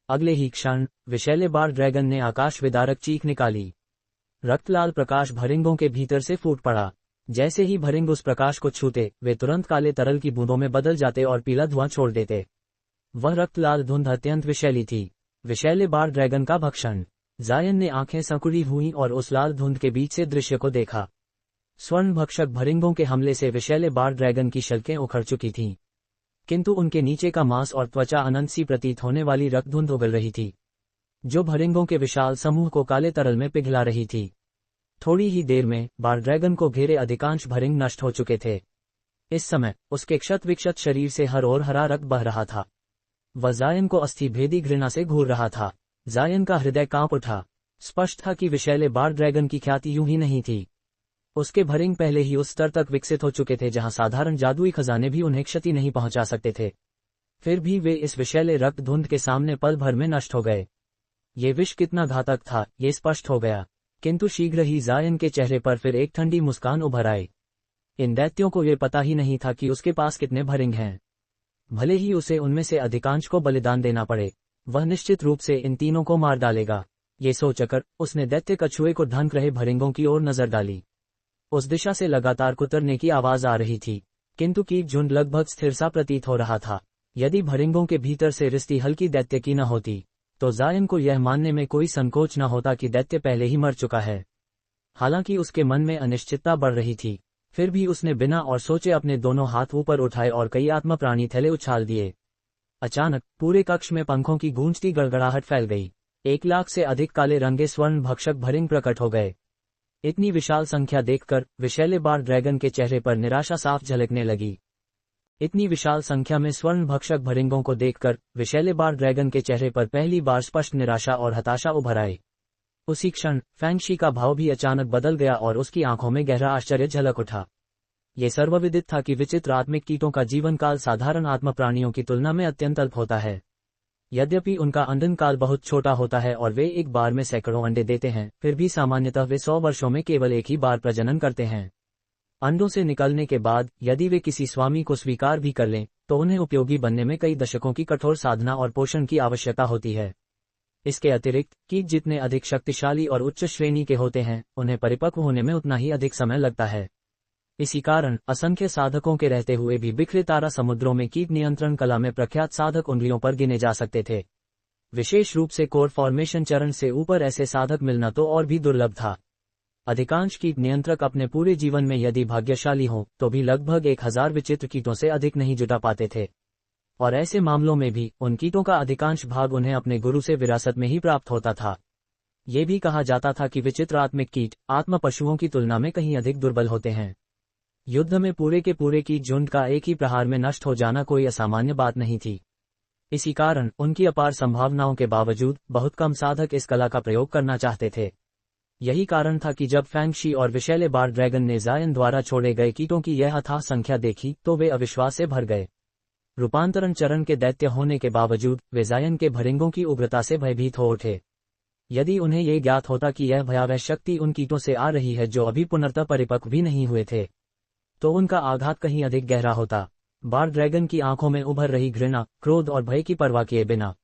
अगले ही क्षण विषैले बार ड्रैगन ने आकाश विदारक चीख निकाली। रक्तलाल प्रकाश भरिंगों के भीतर से फूट पड़ा। जैसे ही भरिंग उस प्रकाश को छूते, वे तुरंत काले तरल की बूंदों में बदल जाते और पीला धुआं छोड़ देते। वह रक्तलाल धुंध अत्यंत विषैली थी। विषैले बार ड्रैगन का भक्षण। जायन ने आंखें संकुड़ी हुईं और उस लाल धुंध के बीच से दृश्य को देखा। स्वर्ण भक्षक भरिंगों के हमले से विषैले बार ड्रैगन की शल्कें उखड़ चुकी थीं, किंतु उनके नीचे का मांस और त्वचा अनंत सी प्रतीत होने वाली रक्तधुंध उगल रही थी, जो भरिंगों के विशाल समूह को काले तरल में पिघला रही थी। थोड़ी ही देर में बार ड्रैगन को घेरे अधिकांश भरिंग नष्ट हो चुके थे। इस समय उसके क्षत विक्षत शरीर से हर ओर हरा रक्त बह रहा था। वह जायन को अस्थि भेदी घृणा से घूर रहा था। जायन का हृदय कांप उठा। स्पष्ट था कि विषैले बार ड्रैगन की ख्याति यूं ही नहीं थी। उसके भरिंग पहले ही उस स्तर तक विकसित हो चुके थे जहां साधारण जादुई खजाने भी उन्हें क्षति नहीं पहुंचा सकते थे। फिर भी वे इस विषैले रक्त धुंध के सामने पल भर में नष्ट हो गए। ये विष कितना घातक था, ये स्पष्ट हो गया, किंतु शीघ्र ही जायन के चेहरे पर फिर एक ठंडी मुस्कान उभर आई। इन दैत्यों को ये पता ही नहीं था कि उसके पास कितने भरिंग हैं। भले ही उसे उनमें से अधिकांश को बलिदान देना पड़े, वह निश्चित रूप से इन तीनों को मार डालेगा। ये सोचकर उसने दैत्य कछुए को ढंक रहे भरिंगों की ओर नजर डाली। उस दिशा से लगातार कुतरने की आवाज आ रही थी, किंतु कीट झुंड लगभग स्थिर सा प्रतीत हो रहा था। यदि भरिंगों के भीतर से रिश्ती हल्की दैत्य की न होती, तो जायन को यह मानने में कोई संकोच न होता कि दैत्य पहले ही मर चुका है। हालांकि उसके मन में अनिश्चितता बढ़ रही थी, फिर भी उसने बिना और सोचे अपने दोनों हाथ ऊपर उठाए और कई आत्मा प्राणी थैले उछाल दिए। अचानक पूरे कक्ष में पंखों की गूंजती गड़गड़ाहट फैल गई। 1,00,000 से अधिक काले रंगे स्वर्ण भक्षक भरिंग प्रकट हो गए। इतनी विशाल संख्या देखकर विषैले बार ड्रैगन के चेहरे पर निराशा साफ झलकने लगी। इतनी विशाल संख्या में स्वर्ण भक्षक भरिंगों को देखकर विषैले बार ड्रैगन के चेहरे पर पहली बार स्पष्ट निराशा और हताशा उभर आई। उसी क्षण फैंगशी का भाव भी अचानक बदल गया और उसकी आंखों में गहरा आश्चर्य झलक उठा। ये सर्वविदित था कि विचित्र आत्मिक कीटों का जीवन काल साधारण आत्म प्राणियों की तुलना में अत्यंत अल्प होता है। यद्यपि उनका अंडन काल बहुत छोटा होता है और वे एक बार में सैकड़ों अंडे देते हैं, फिर भी सामान्यतः वे 100 वर्षों में केवल एक ही बार प्रजनन करते हैं। अंडों से निकलने के बाद यदि वे किसी स्वामी को स्वीकार भी कर लें, तो उन्हें उपयोगी बनने में कई दशकों की कठोर साधना और पोषण की आवश्यकता होती है। इसके अतिरिक्त कीट जितने अधिक शक्तिशाली और उच्च श्रेणी के होते हैं, उन्हें परिपक्व होने में उतना ही अधिक समय लगता है। इसी कारण असंख्य साधकों के रहते हुए भी बिखरे तारा समुद्रों में कीट नियंत्रण कला में प्रख्यात साधक उंगलियों पर गिने जा सकते थे। विशेष रूप से कोर फॉर्मेशन चरण से ऊपर ऐसे साधक मिलना तो और भी दुर्लभ था। अधिकांश कीट नियंत्रक अपने पूरे जीवन में यदि भाग्यशाली हों तो भी लगभग 1000 विचित्र कीटों से अधिक नहीं जुटा पाते थे, और ऐसे मामलों में भी उन कीटों का अधिकांश भाग उन्हें अपने गुरु से विरासत में ही प्राप्त होता था। ये भी कहा जाता था कि विचित्र आत्मिक कीट आत्म पशुओं की तुलना में कहीं अधिक दुर्बल होते हैं। युद्ध में पूरे के पूरे कीट झुंड का एक ही प्रहार में नष्ट हो जाना कोई असामान्य बात नहीं थी। इसी कारण उनकी अपार संभावनाओं के बावजूद बहुत कम साधक इस कला का प्रयोग करना चाहते थे। यही कारण था कि जब फैंगशी और विषैले बार ड्रैगन ने जायन द्वारा छोड़े गए कीटों की यह अथाह संख्या देखी तो वे अविश्वास से भर गए। रूपांतरण चरण के दैत्य होने के बावजूद वे जायन के भरिंगों की उग्रता से भयभीत हो उठे। यदि उन्हें ये ज्ञात होता कि यह भयावह शक्ति उन कीटों से आ रही है जो अभी पुनर्तः परिपक्व भी नहीं हुए थे, तो उनका आघात कहीं अधिक गहरा होता। बार ड्रैगन की आंखों में उभर रही घृणा, क्रोध और भय की परवाह किए बिना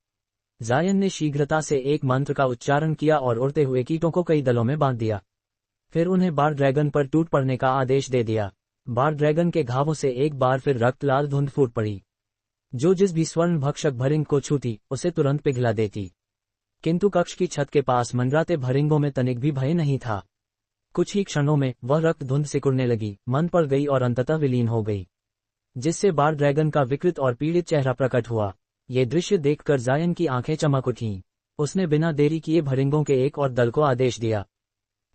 जायन ने शीघ्रता से एक मंत्र का उच्चारण किया और उड़ते हुए कीटों को कई दलों में बांध दिया। फिर उन्हें बार ड्रैगन पर टूट पड़ने का आदेश दे दिया। बार ड्रैगन के घावों से एक बार फिर रक्त लाल धुंध फूट पड़ी, जो जिस भी स्वर्ण भक्षक भरिंग को छूती उसे तुरंत पिघला देती। किंतु कक्ष की छत के पास मंडराते भरिंगों में तनिक भी भय नहीं था। कुछ ही क्षणों में वह रक्त धुंध सिकुड़ने लगी, मन पड़ गई और अंततः विलीन हो गई, जिससे बार ड्रैगन का विकृत और पीड़ित चेहरा प्रकट हुआ। ये दृश्य देखकर जायन की आंखें चमक उठीं। उसने बिना देरी किए भरिंगों के एक और दल को आदेश दिया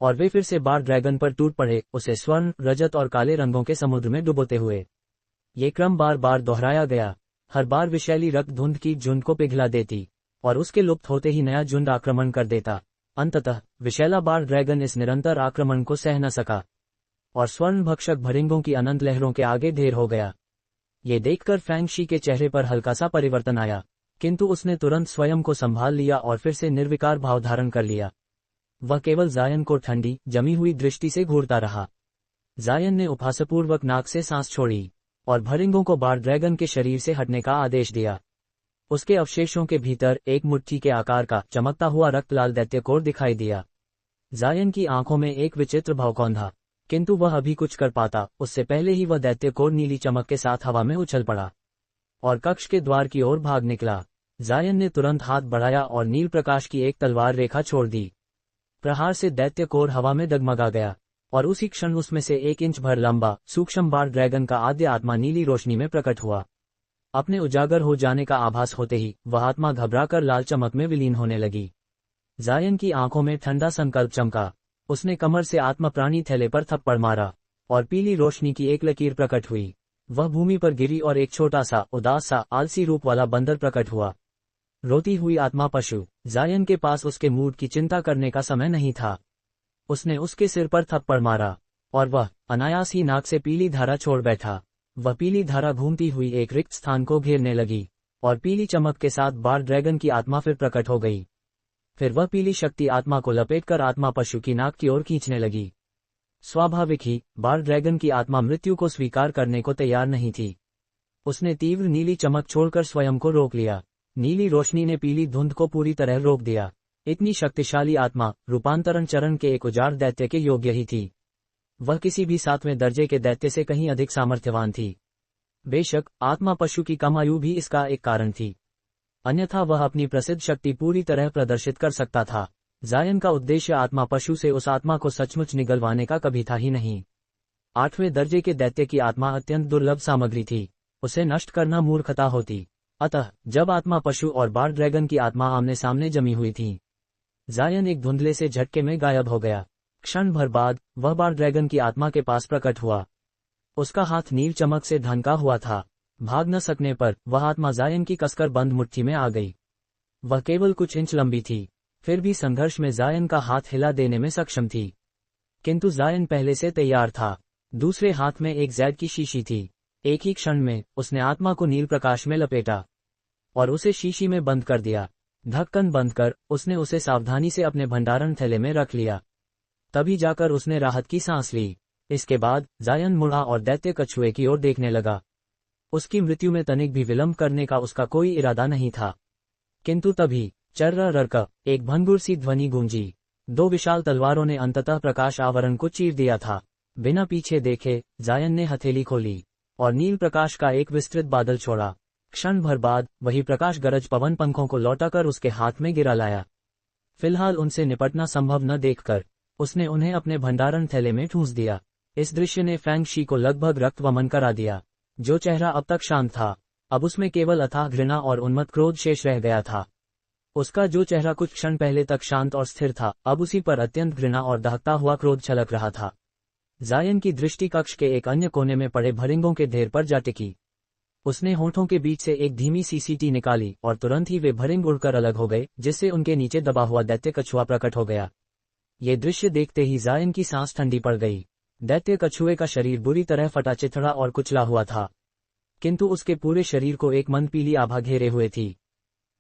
और वे फिर से बार ड्रैगन पर टूट पड़े, उसे स्वर्ण, रजत और काले रंगों के समुद्र में डुबोते हुए। ये क्रम बार बार दोहराया गया। हर बार विषैली रक्त धुंध की झुंड को पिघला देती और उसके लुप्त होते ही नया झुंड आक्रमण कर देता। अंततः विषैला बार ड्रैगन इस निरंतर आक्रमण को सह न सका और स्वर्ण भक्षक भरिंगों की अनंत लहरों के आगे ढेर हो गया। ये देखकर फैंग शी के चेहरे पर हल्का सा परिवर्तन आया, किंतु उसने तुरंत स्वयं को संभाल लिया और फिर से निर्विकार भाव धारण कर लिया। वह केवल जायन को ठंडी, जमी हुई दृष्टि से घूरता रहा। जायन ने उपहासपूर्वक नाक से सांस छोड़ी और भरिंगों को बार ड्रैगन के शरीर से हटने का आदेश दिया। उसके अवशेषों के भीतर एक मुट्ठी के आकार का चमकता हुआ रक्तलाल दैत्यकोर दिखाई दिया। जायन की आंखों में एक विचित्र भाव कौंधा, किंतु वह अभी कुछ कर पाता उससे पहले ही वह दैत्यकोर नीली चमक के साथ हवा में उछल पड़ा और कक्ष के द्वार की ओर भाग निकला। जायन ने तुरंत हाथ बढ़ाया और नील प्रकाश की एक तलवार रेखा छोड़ दी। प्रहार से दैत्यकोर हवा में डगमगा गया और उसी क्षण उसमें से 1 इंच भर लंबा सूक्ष्म बार ड्रैगन का आद्य आत्मा नीली रोशनी में प्रकट हुआ। अपने उजागर हो जाने का आभास होते ही वह आत्मा घबराकर लाल चमक में विलीन होने लगी। जायन की आंखों में ठंडा संकल्प चमका। उसने कमर से आत्मा प्राणी थैले पर थप्पड़ मारा और पीली रोशनी की एक लकीर प्रकट हुई। वह भूमि पर गिरी और एक छोटा सा, उदास सा, आलसी रूप वाला बंदर प्रकट हुआ। रोती हुई आत्मा पशु। जायन के पास उसके मूड की चिंता करने का समय नहीं था। उसने उसके सिर पर थप्पड़ मारा और वह अनायास ही नाक से पीली धारा छोड़ बैठा। वह पीली धारा घूमती हुई एक रिक्त स्थान को घेरने लगी और पीली चमक के साथ बार ड्रैगन की आत्मा फिर प्रकट हो गई। फिर वह पीली शक्ति आत्मा को लपेटकर आत्मा पशु की नाक की ओर खींचने लगी। स्वाभाविक ही बार ड्रैगन की आत्मा मृत्यु को स्वीकार करने को तैयार नहीं थी। उसने तीव्र नीली चमक छोड़कर स्वयं को रोक लिया। नीली रोशनी ने पीली धुंध को पूरी तरह रोक दिया। इतनी शक्तिशाली आत्मा रूपांतरण चरण के एक उजाड़ दैत्य के योग्य ही थी। वह किसी भी 7वें दर्जे के दैत्य से कहीं अधिक सामर्थ्यवान थी। बेशक आत्मा पशु की कम आयु भी इसका एक कारण थी, अन्यथा वह अपनी प्रसिद्ध शक्ति पूरी तरह प्रदर्शित कर सकता था। जायन का उद्देश्य आत्मा पशु से उस आत्मा को सचमुच निगलवाने का कभी था ही नहीं। 8वें दर्जे के दैत्य की आत्मा अत्यंत दुर्लभ सामग्री थी, उसे नष्ट करना मूर्खता होती। अतः जब आत्मा पशु और बार ड्रैगन की आत्मा आमने सामने जमी हुई थी, जायन एक धुंधले से झटके में गायब हो गया। क्षण भर बाद वह बार ड्रैगन की आत्मा के पास प्रकट हुआ। उसका हाथ नील चमक से ढंका हुआ था। भाग न सकने पर वह आत्मा जायन की कसकर बंद मुट्ठी में आ गई। वह केवल कुछ इंच लंबी थी, फिर भी संघर्ष में जायन का हाथ हिला देने में सक्षम थी। किंतु जायन पहले से तैयार था। दूसरे हाथ में एक जैद की शीशी थी। एक ही क्षण में उसने आत्मा को नील प्रकाश में लपेटा और उसे शीशी में बंद कर दिया। ढक्कन बंद कर उसने उसे सावधानी से अपने भंडारण थैले में रख लिया। तभी जाकर उसने राहत की सांस ली। इसके बाद जायन मुड़ा और दैत्य कछुए की ओर देखने लगा। उसकी मृत्यु में तनिक भी विलंब करने का उसका कोई इरादा नहीं था। किंतु तभी चर्रा एक भंगुर सी ध्वनि गूंजी। 2 विशाल तलवारों ने अंततः प्रकाश आवरण को चीर दिया था। बिना पीछे देखे जायन ने हथेली खोली और नील प्रकाश का एक विस्तृत बादल छोड़ा। क्षण भर बाद वही प्रकाश गरज पवन पंखों को लौटाकर उसके हाथ में गिरा लाया। फिलहाल उनसे निपटना संभव न देखकर उसने उन्हें अपने भंडारण थैले में ठूंस दिया। इस दृश्य ने फैंग शी को लगभग रक्तवमन करा दिया। जो चेहरा अब तक शांत था, अब उसमें केवल अथाह घृणा और उन्मत्त क्रोध शेष रह गया था। उसका जो चेहरा कुछ क्षण पहले तक शांत और स्थिर था, अब उसी पर अत्यंत घृणा और दहकता हुआ क्रोध छलक रहा था। जायन की दृष्टि कक्ष के एक अन्य कोने में पड़े भरिंगों के ढेर पर जा टिकी। उसने होठों के बीच से एक धीमी सी सीटी निकाली और तुरंत ही वे भरिंग उड़कर अलग हो गए, जिससे उनके नीचे दबा हुआ दैत्य कछुआ प्रकट हो गया। ये दृश्य देखते ही जायन की सांस ठंडी पड़ गई। दैत्य कछुए का शरीर बुरी तरह फटा चिथड़ा और कुचला हुआ था, किंतु उसके पूरे शरीर को एक मंद पीली आभा घेरे हुए थी।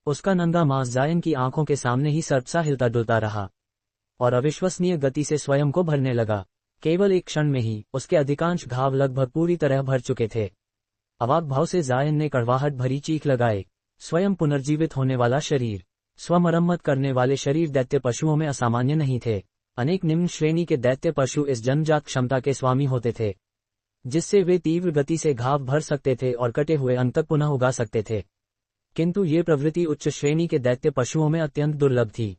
उसका नंगा मांस जायन की आंखों के सामने ही सर्पसा हिलता डुलता रहा और अविश्वसनीय गति से स्वयं को भरने लगा। केवल एक क्षण में ही उसके अधिकांश घाव लगभग पूरी तरह भर चुके थे। अवाक भाव से जायन ने कड़वाहट भरी चीख लगाई। स्वयं पुनर्जीवित होने वाला शरीर, स्वमरम्मत करने वाले शरीर दैत्य पशुओं में असामान्य नहीं थे। अनेक निम्न श्रेणी के दैत्य पशु इस जन्मजात क्षमता के स्वामी होते थे, जिससे वे तीव्र गति से घाव भर सकते थे और कटे हुए अंग तक पुनः उगा सकते थे। किंतु ये प्रवृत्ति उच्च श्रेणी के दैत्य पशुओं में अत्यंत दुर्लभ थी।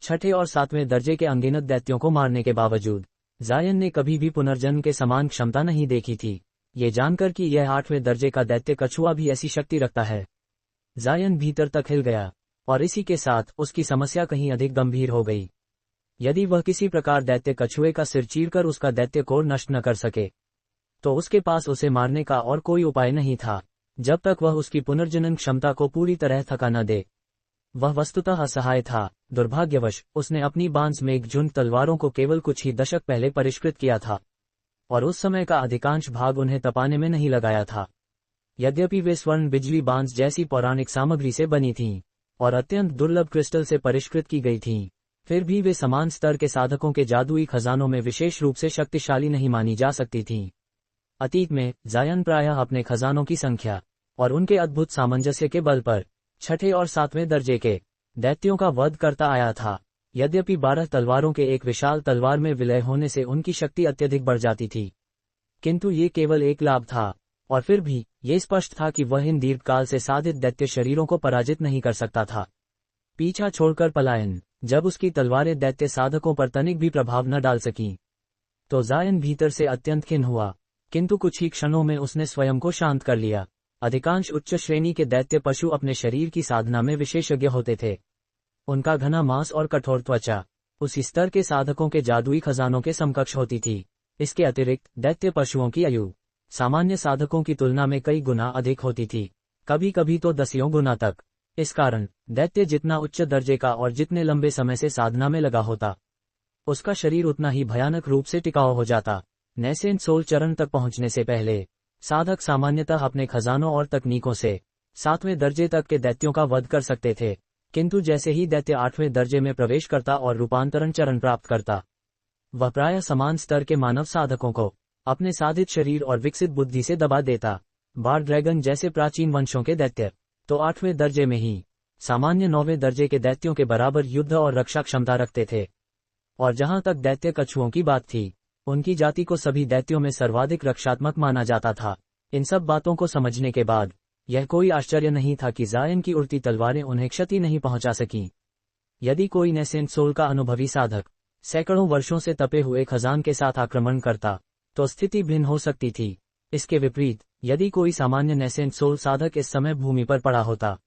छठे और सातवें दर्जे के अनगिनत दैत्यों को मारने के बावजूद जायन ने कभी भी पुनर्जन्म के समान क्षमता नहीं देखी थी। ये जानकर कि यह 8वें दर्जे का दैत्य कछुआ भी ऐसी शक्ति रखता है, जायन भीतर तक हिल गया, और इसी के साथ उसकी समस्या कहीं अधिक गंभीर हो गई। यदि वह किसी प्रकार दैत्य कछुए का सिर चीरकर उसका दैत्य कोर नष्ट न कर सके, तो उसके पास उसे मारने का और कोई उपाय नहीं था, जब तक वह उसकी पुनर्जनन क्षमता को पूरी तरह थका न दे। वह वस्तुतः असहाय था। दुर्भाग्यवश उसने अपनी बांस में एक झुंड तलवारों को केवल कुछ ही दशक पहले परिष्कृत किया था, और उस समय का अधिकांश भाग उन्हें तपाने में नहीं लगाया था। यद्यपि वे स्वर्ण बिजली बांस जैसी पौराणिक सामग्री से बनी थीं और अत्यंत दुर्लभ क्रिस्टल से परिष्कृत की गई थीं, फिर भी वे समान स्तर के साधकों के जादुई खजानों में विशेष रूप से शक्तिशाली नहीं मानी जा सकती थीं। अतीत में जायन प्रायः अपने खजानों की संख्या और उनके अद्भुत सामंजस्य के बल पर छठे और सातवें दर्जे के दैत्यों का वध करता आया था। यद्यपि 12 तलवारों के एक विशाल तलवार में विलय होने से उनकी शक्ति अत्यधिक बढ़ जाती थी, किंतु ये केवल एक लाभ था, और फिर भी ये स्पष्ट था कि वह इन दीर्घकाल से साधित दैत्य शरीरों को पराजित नहीं कर सकता था। पीछा छोड़कर पलायन। जब उसकी तलवारें दैत्य साधकों पर तनिक भी प्रभाव न डाल सकीं, तो जायन भीतर से अत्यंत खिन्न हुआ, किंतु कुछ ही क्षणों में उसने स्वयं को शांत कर लिया। अधिकांश उच्च श्रेणी के दैत्य पशु अपने शरीर की साधना में विशेषज्ञ होते थे। उनका घना मांस और कठोर त्वचा उस स्तर के साधकों के जादुई खजानों के समकक्ष होती थी। इसके अतिरिक्त दैत्य पशुओं की आयु सामान्य साधकों की तुलना में कई गुना अधिक होती थी, कभी कभी तो 10 गुना तक। इस कारण दैत्य जितना उच्च दर्जे का और जितने लंबे समय से साधना में लगा होता, उसका शरीर उतना ही भयानक रूप से टिकाऊ हो जाता। नैसेंट सोल चरण तक पहुंचने से पहले साधक सामान्यतः अपने खजानों और तकनीकों से 7वें दर्जे तक के दैत्यों का वध कर सकते थे, किंतु जैसे ही दैत्य 8वें दर्जे में प्रवेश करता और रूपांतरण चरण प्राप्त करता, वह प्रायः समान स्तर के मानव साधकों को अपने साधित शरीर और विकसित बुद्धि से दबा देता। बार ड्रैगन जैसे प्राचीन वंशों के दैत्य तो 8वें दर्जे में ही सामान्य 9वें दर्जे के दैत्यों के बराबर युद्ध और रक्षा क्षमता रखते थे। और जहां तक दैत्य कछुओं की बात थी, उनकी जाति को सभी दैत्यों में सर्वाधिक रक्षात्मक माना जाता था। इन सब बातों को समझने के बाद यह कोई आश्चर्य नहीं था कि जायन की उड़ती तलवारें उन्हें क्षति नहीं पहुंचा सकीं। यदि कोई नैसेंट सोल का अनुभवी साधक सैकड़ों वर्षों से तपे हुए खजान के साथ आक्रमण करता, तो स्थिति भिन्न हो सकती थी। इसके विपरीत यदि कोई सामान्य नैसेंट सोल साधक इस समय भूमि पर पड़ा होता,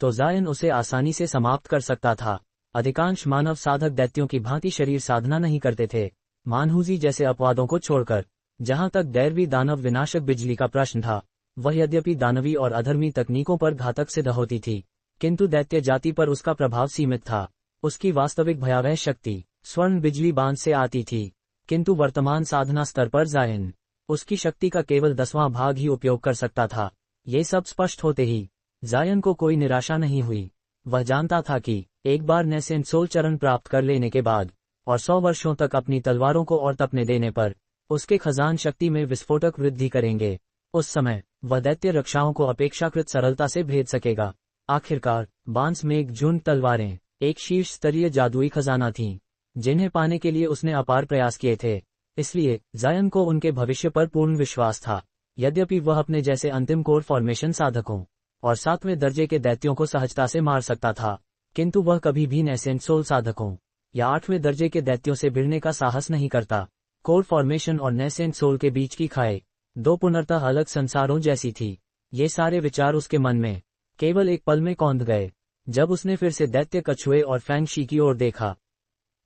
तो जायन उसे आसानी से समाप्त कर सकता था। अधिकांश मानव साधक दैत्यों की भांति शरीर साधना नहीं करते थे। मानहूजी जैसे अपवादों को छोड़कर जहां तक दैवी दानव विनाशक बिजली का प्रश्न था, वह यद्यपि दानवी और अधर्मी तकनीकों पर घातक सिद्ध होती थी, किंतु दैत्य जाति पर उसका प्रभाव सीमित था। उसकी वास्तविक भयावह शक्ति स्वर्ण बिजली बांध से आती थी, किंतु वर्तमान साधना स्तर पर जायन उसकी शक्ति का केवल 10वां भाग ही उपयोग कर सकता था। ये सब स्पष्ट होते ही जायन को कोई निराशा नहीं हुई। वह जानता था कि एक बार नैसेंट सोल चरण प्राप्त कर लेने के बाद और 100 वर्षों तक अपनी तलवारों को और तपने देने पर उसके खजान शक्ति में विस्फोटक वृद्धि करेंगे। उस समय वह दैत्य रक्षाओं को अपेक्षाकृत सरलता से भेद सकेगा। आखिरकार बांस में एक झुंड तलवारें एक शीर्ष स्तरीय जादुई खजाना थीं, जिन्हें पाने के लिए उसने अपार प्रयास किए थे। इसलिए जायन को उनके भविष्य पर पूर्ण विश्वास था। यद्यपि वह अपने जैसे अंतिम कोर फॉर्मेशन साधकों और 7वें दर्जे के दैत्यों को सहजता से मार सकता था, किंतु वह कभी भी नैसेंट सोल साधकों या 8वें दर्जे के दैत्यों से भिड़ने का साहस नहीं करता। कोर फॉर्मेशन और नैसेंट सोल के बीच की खाई दो पुनर्तः अलग संसारों जैसी थी। ये सारे विचार उसके मन में केवल एक पल में कौंध गए। जब उसने फिर से दैत्य कछुए और फैंगशी की ओर देखा,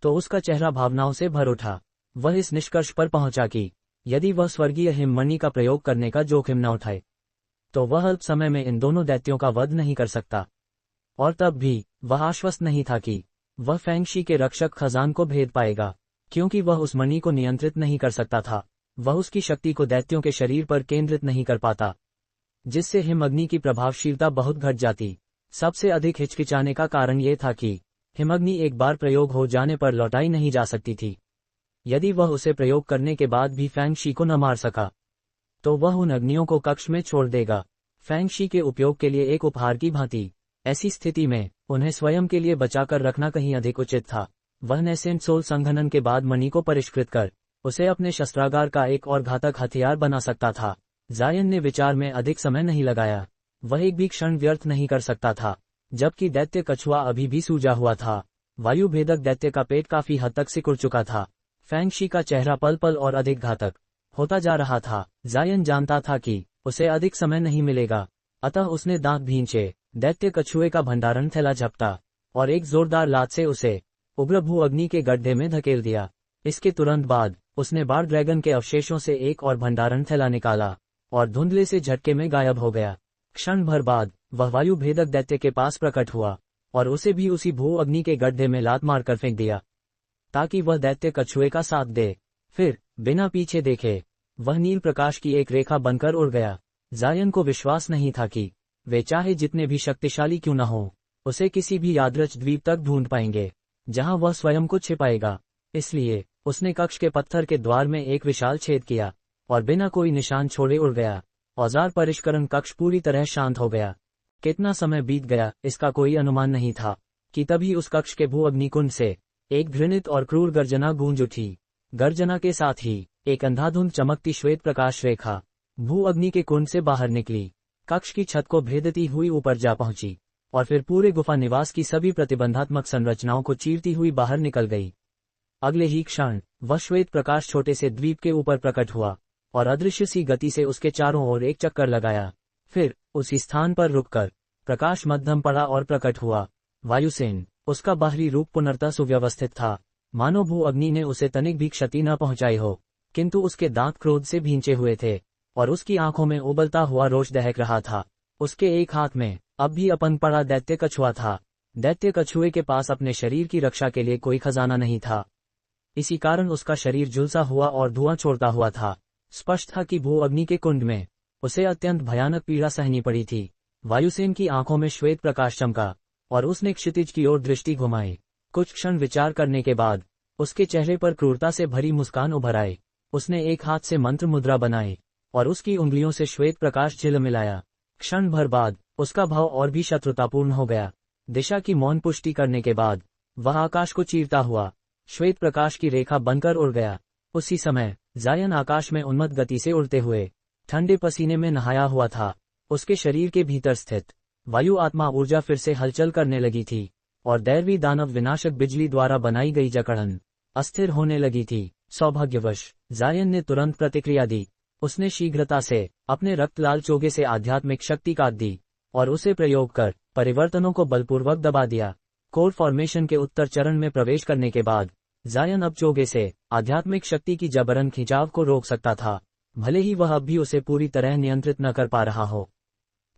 तो उसका चेहरा भावनाओं से भर उठा। वह इस निष्कर्ष पर पहुंचा कि यदि वह स्वर्गीय हिममणि का प्रयोग करने का जोखिम न उठाए, तो वह अल्प समय में इन दोनों दैत्यों का वध नहीं कर सकता। और तब भी वह आश्वस्त नहीं था कि वह फैंगशी के रक्षक खजान को भेद पाएगा, क्योंकि वह उस मणि को नियंत्रित नहीं कर सकता था। वह उसकी शक्ति को दैत्यों के शरीर पर केंद्रित नहीं कर पाता, जिससे हिम अग्नि की प्रभावशीलता बहुत घट जाती। सबसे अधिक हिचकिचाने का कारण ये था कि हिमअग्नि एक बार प्रयोग हो जाने पर लौटाई नहीं जा सकती थी। यदि वह उसे प्रयोग करने के बाद भी फैंग शी को न मार सका, तो वह उन अग्नियों को कक्ष में छोड़ देगा, फैंग शी के उपयोग के लिए एक उपहार की भांति। ऐसी स्थिति में उन्हें स्वयं के लिए बचाकर रखना कहीं अधिक उचित था। वह नेसेंट सोल संघनन के बाद मणि को परिष्कृत कर उसे अपने शस्त्रागार का एक और घातक हथियार बना सकता था। जायन ने विचार में अधिक समय नहीं लगाया। वह एक भी क्षण व्यर्थ नहीं कर सकता था। जबकि दैत्य कछुआ अभी भी सूजा हुआ था, वायु भेदक दैत्य का पेट काफी हद तक सिकुड़ चुका था। फैंग शी का चेहरा पल पल और अधिक घातक होता जा रहा था। जायन जानता था कि उसे अधिक समय नहीं मिलेगा, अतः उसने दांत भींचे, दैत्य कछुए का भंडारण थैला झपटा और एक जोरदार लात से उसे उग्र भू अग्नि के गड्ढे में धकेल दिया। इसके तुरंत बाद उसने बार ड्रैगन के अवशेषों से एक और भंडारण थैला निकाला और धुंधले से झटके में गायब हो गया। क्षण भर बाद वह वायु भेदक दैत्य के पास प्रकट हुआ और उसे भी उसी भू अग्नि के गड्ढे में लात मारकर फेंक दिया, ताकि वह दैत्य कछुए का साथ दे। फिर बिना पीछे देखे वह नील प्रकाश की एक रेखा बनकर उड़ गया। जायन को विश्वास नहीं था कि वे चाहे जितने भी शक्तिशाली क्यों न हो, उसे किसी भी यादृच द्वीप तक ढूंढ पाएंगे जहां वह स्वयं को छिपाएगा। इसलिए उसने कक्ष के पत्थर के द्वार में एक विशाल छेद किया और बिना कोई निशान छोड़े उड़ गया। औजार परिष्करण कक्ष पूरी तरह शांत हो गया। कितना समय बीत गया इसका कोई अनुमान नहीं था कि तभी उस कक्ष के भू अग्निकुंड से एक घृणित और क्रूर गर्जना गूंज उठी। गर्जना के साथ ही एक अंधाधुंध चमकती श्वेत प्रकाश रेखा भू अग्नि के कुंड से बाहर निकली, कक्ष की छत को भेदती हुई ऊपर जा पहुंची और फिर पूरे गुफा निवास की सभी प्रतिबंधात्मक संरचनाओं को चीरती हुई बाहर निकल गई। अगले ही क्षण वह श्वेत प्रकाश छोटे से द्वीप के ऊपर प्रकट हुआ और अदृश्य सी गति से उसके चारों ओर एक चक्कर लगाया। फिर उसी स्थान पर रुककर प्रकाश मध्यम पड़ा और प्रकट हुआ। वायुसेन। उसका बाहरी रूप पुनर्तः सुव्यवस्थित था, मानो भू अग्नि ने उसे तनिक भी क्षति न पहुंचाई हो, किंतु उसके दांत क्रोध से भींचे हुए थे और उसकी आंखों में उबलता हुआ रोष दहक रहा था। उसके एक हाथ में अब भी अपंग पड़ा दैत्य कछुआ था। दैत्य कछुए के पास अपने शरीर की रक्षा के लिए कोई खजाना नहीं था। इसी कारण उसका शरीर झुलसा हुआ और धुआं छोड़ता हुआ था। स्पष्ट था कि भू अग्नि के कुंड में उसे अत्यंत भयानक पीड़ा सहनी पड़ी थी। वायुसेन की आंखों में श्वेत प्रकाश चमका और उसने क्षितिज की ओर दृष्टि घुमाई। कुछ क्षण विचार करने के बाद उसके चेहरे पर क्रूरता से भरी मुस्कान उभर आई। उसने एक हाथ से मंत्र मुद्रा बनाई और उसकी उंगलियों से श्वेत प्रकाश झिलमिलाया। क्षण भर बाद उसका भाव और भी शत्रुतापूर्ण हो गया। दिशा की मौन पुष्टि करने के बाद वह आकाश को चीरता हुआ श्वेत प्रकाश की रेखा बनकर उड़ गया। उसी समय जायन आकाश में उन्मत्त गति से उड़ते हुए ठंडे पसीने में नहाया हुआ था। उसके शरीर के भीतर स्थित वायु आत्मा ऊर्जा फिर से हलचल करने लगी थी और दैवी दानव विनाशक बिजली द्वारा बनाई गई जकड़न अस्थिर होने लगी थी। सौभाग्यवश जायन ने तुरंत प्रतिक्रिया दी। उसने शीघ्रता से अपने रक्तलाल चोगे से आध्यात्मिक शक्ति काट दी और उसे प्रयोग कर परिवर्तनों को बलपूर्वक दबा दिया। कोर फॉर्मेशन के उत्तर चरण में प्रवेश करने के बाद जायन अब चोगे से आध्यात्मिक शक्ति की जबरन खिंचाव को रोक सकता था, भले ही वह अब भी उसे पूरी तरह नियंत्रित न कर पा रहा हो।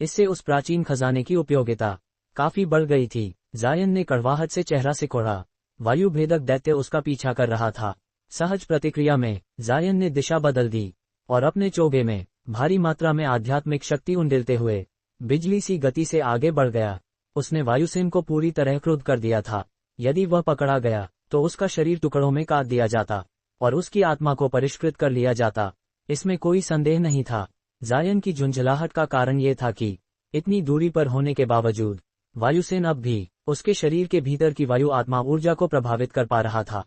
इससे उस प्राचीन खजाने की उपयोगिता काफी बढ़ गई थी। जायन ने कड़वाहट से चेहरा सिकोड़ा। वायु भेदक दैत्य उसका पीछा कर रहा था। सहज प्रतिक्रिया में जायन ने दिशा बदल दी और अपने चोगे में भारी मात्रा में आध्यात्मिक शक्ति उंडेलते हुए बिजली सी गति से आगे बढ़ गया। उसने वायुसेन को पूरी तरह क्रुद्ध कर दिया था। यदि वह पकड़ा गया तो उसका शरीर टुकड़ों में काट दिया जाता और उसकी आत्मा को परिष्कृत कर लिया जाता, इसमें कोई संदेह नहीं था। जायन की झुंझलाहट का कारण ये था कि इतनी दूरी पर होने के बावजूद वायुसेन अब भी उसके शरीर के भीतर की वायु आत्मा ऊर्जा को प्रभावित कर पा रहा था।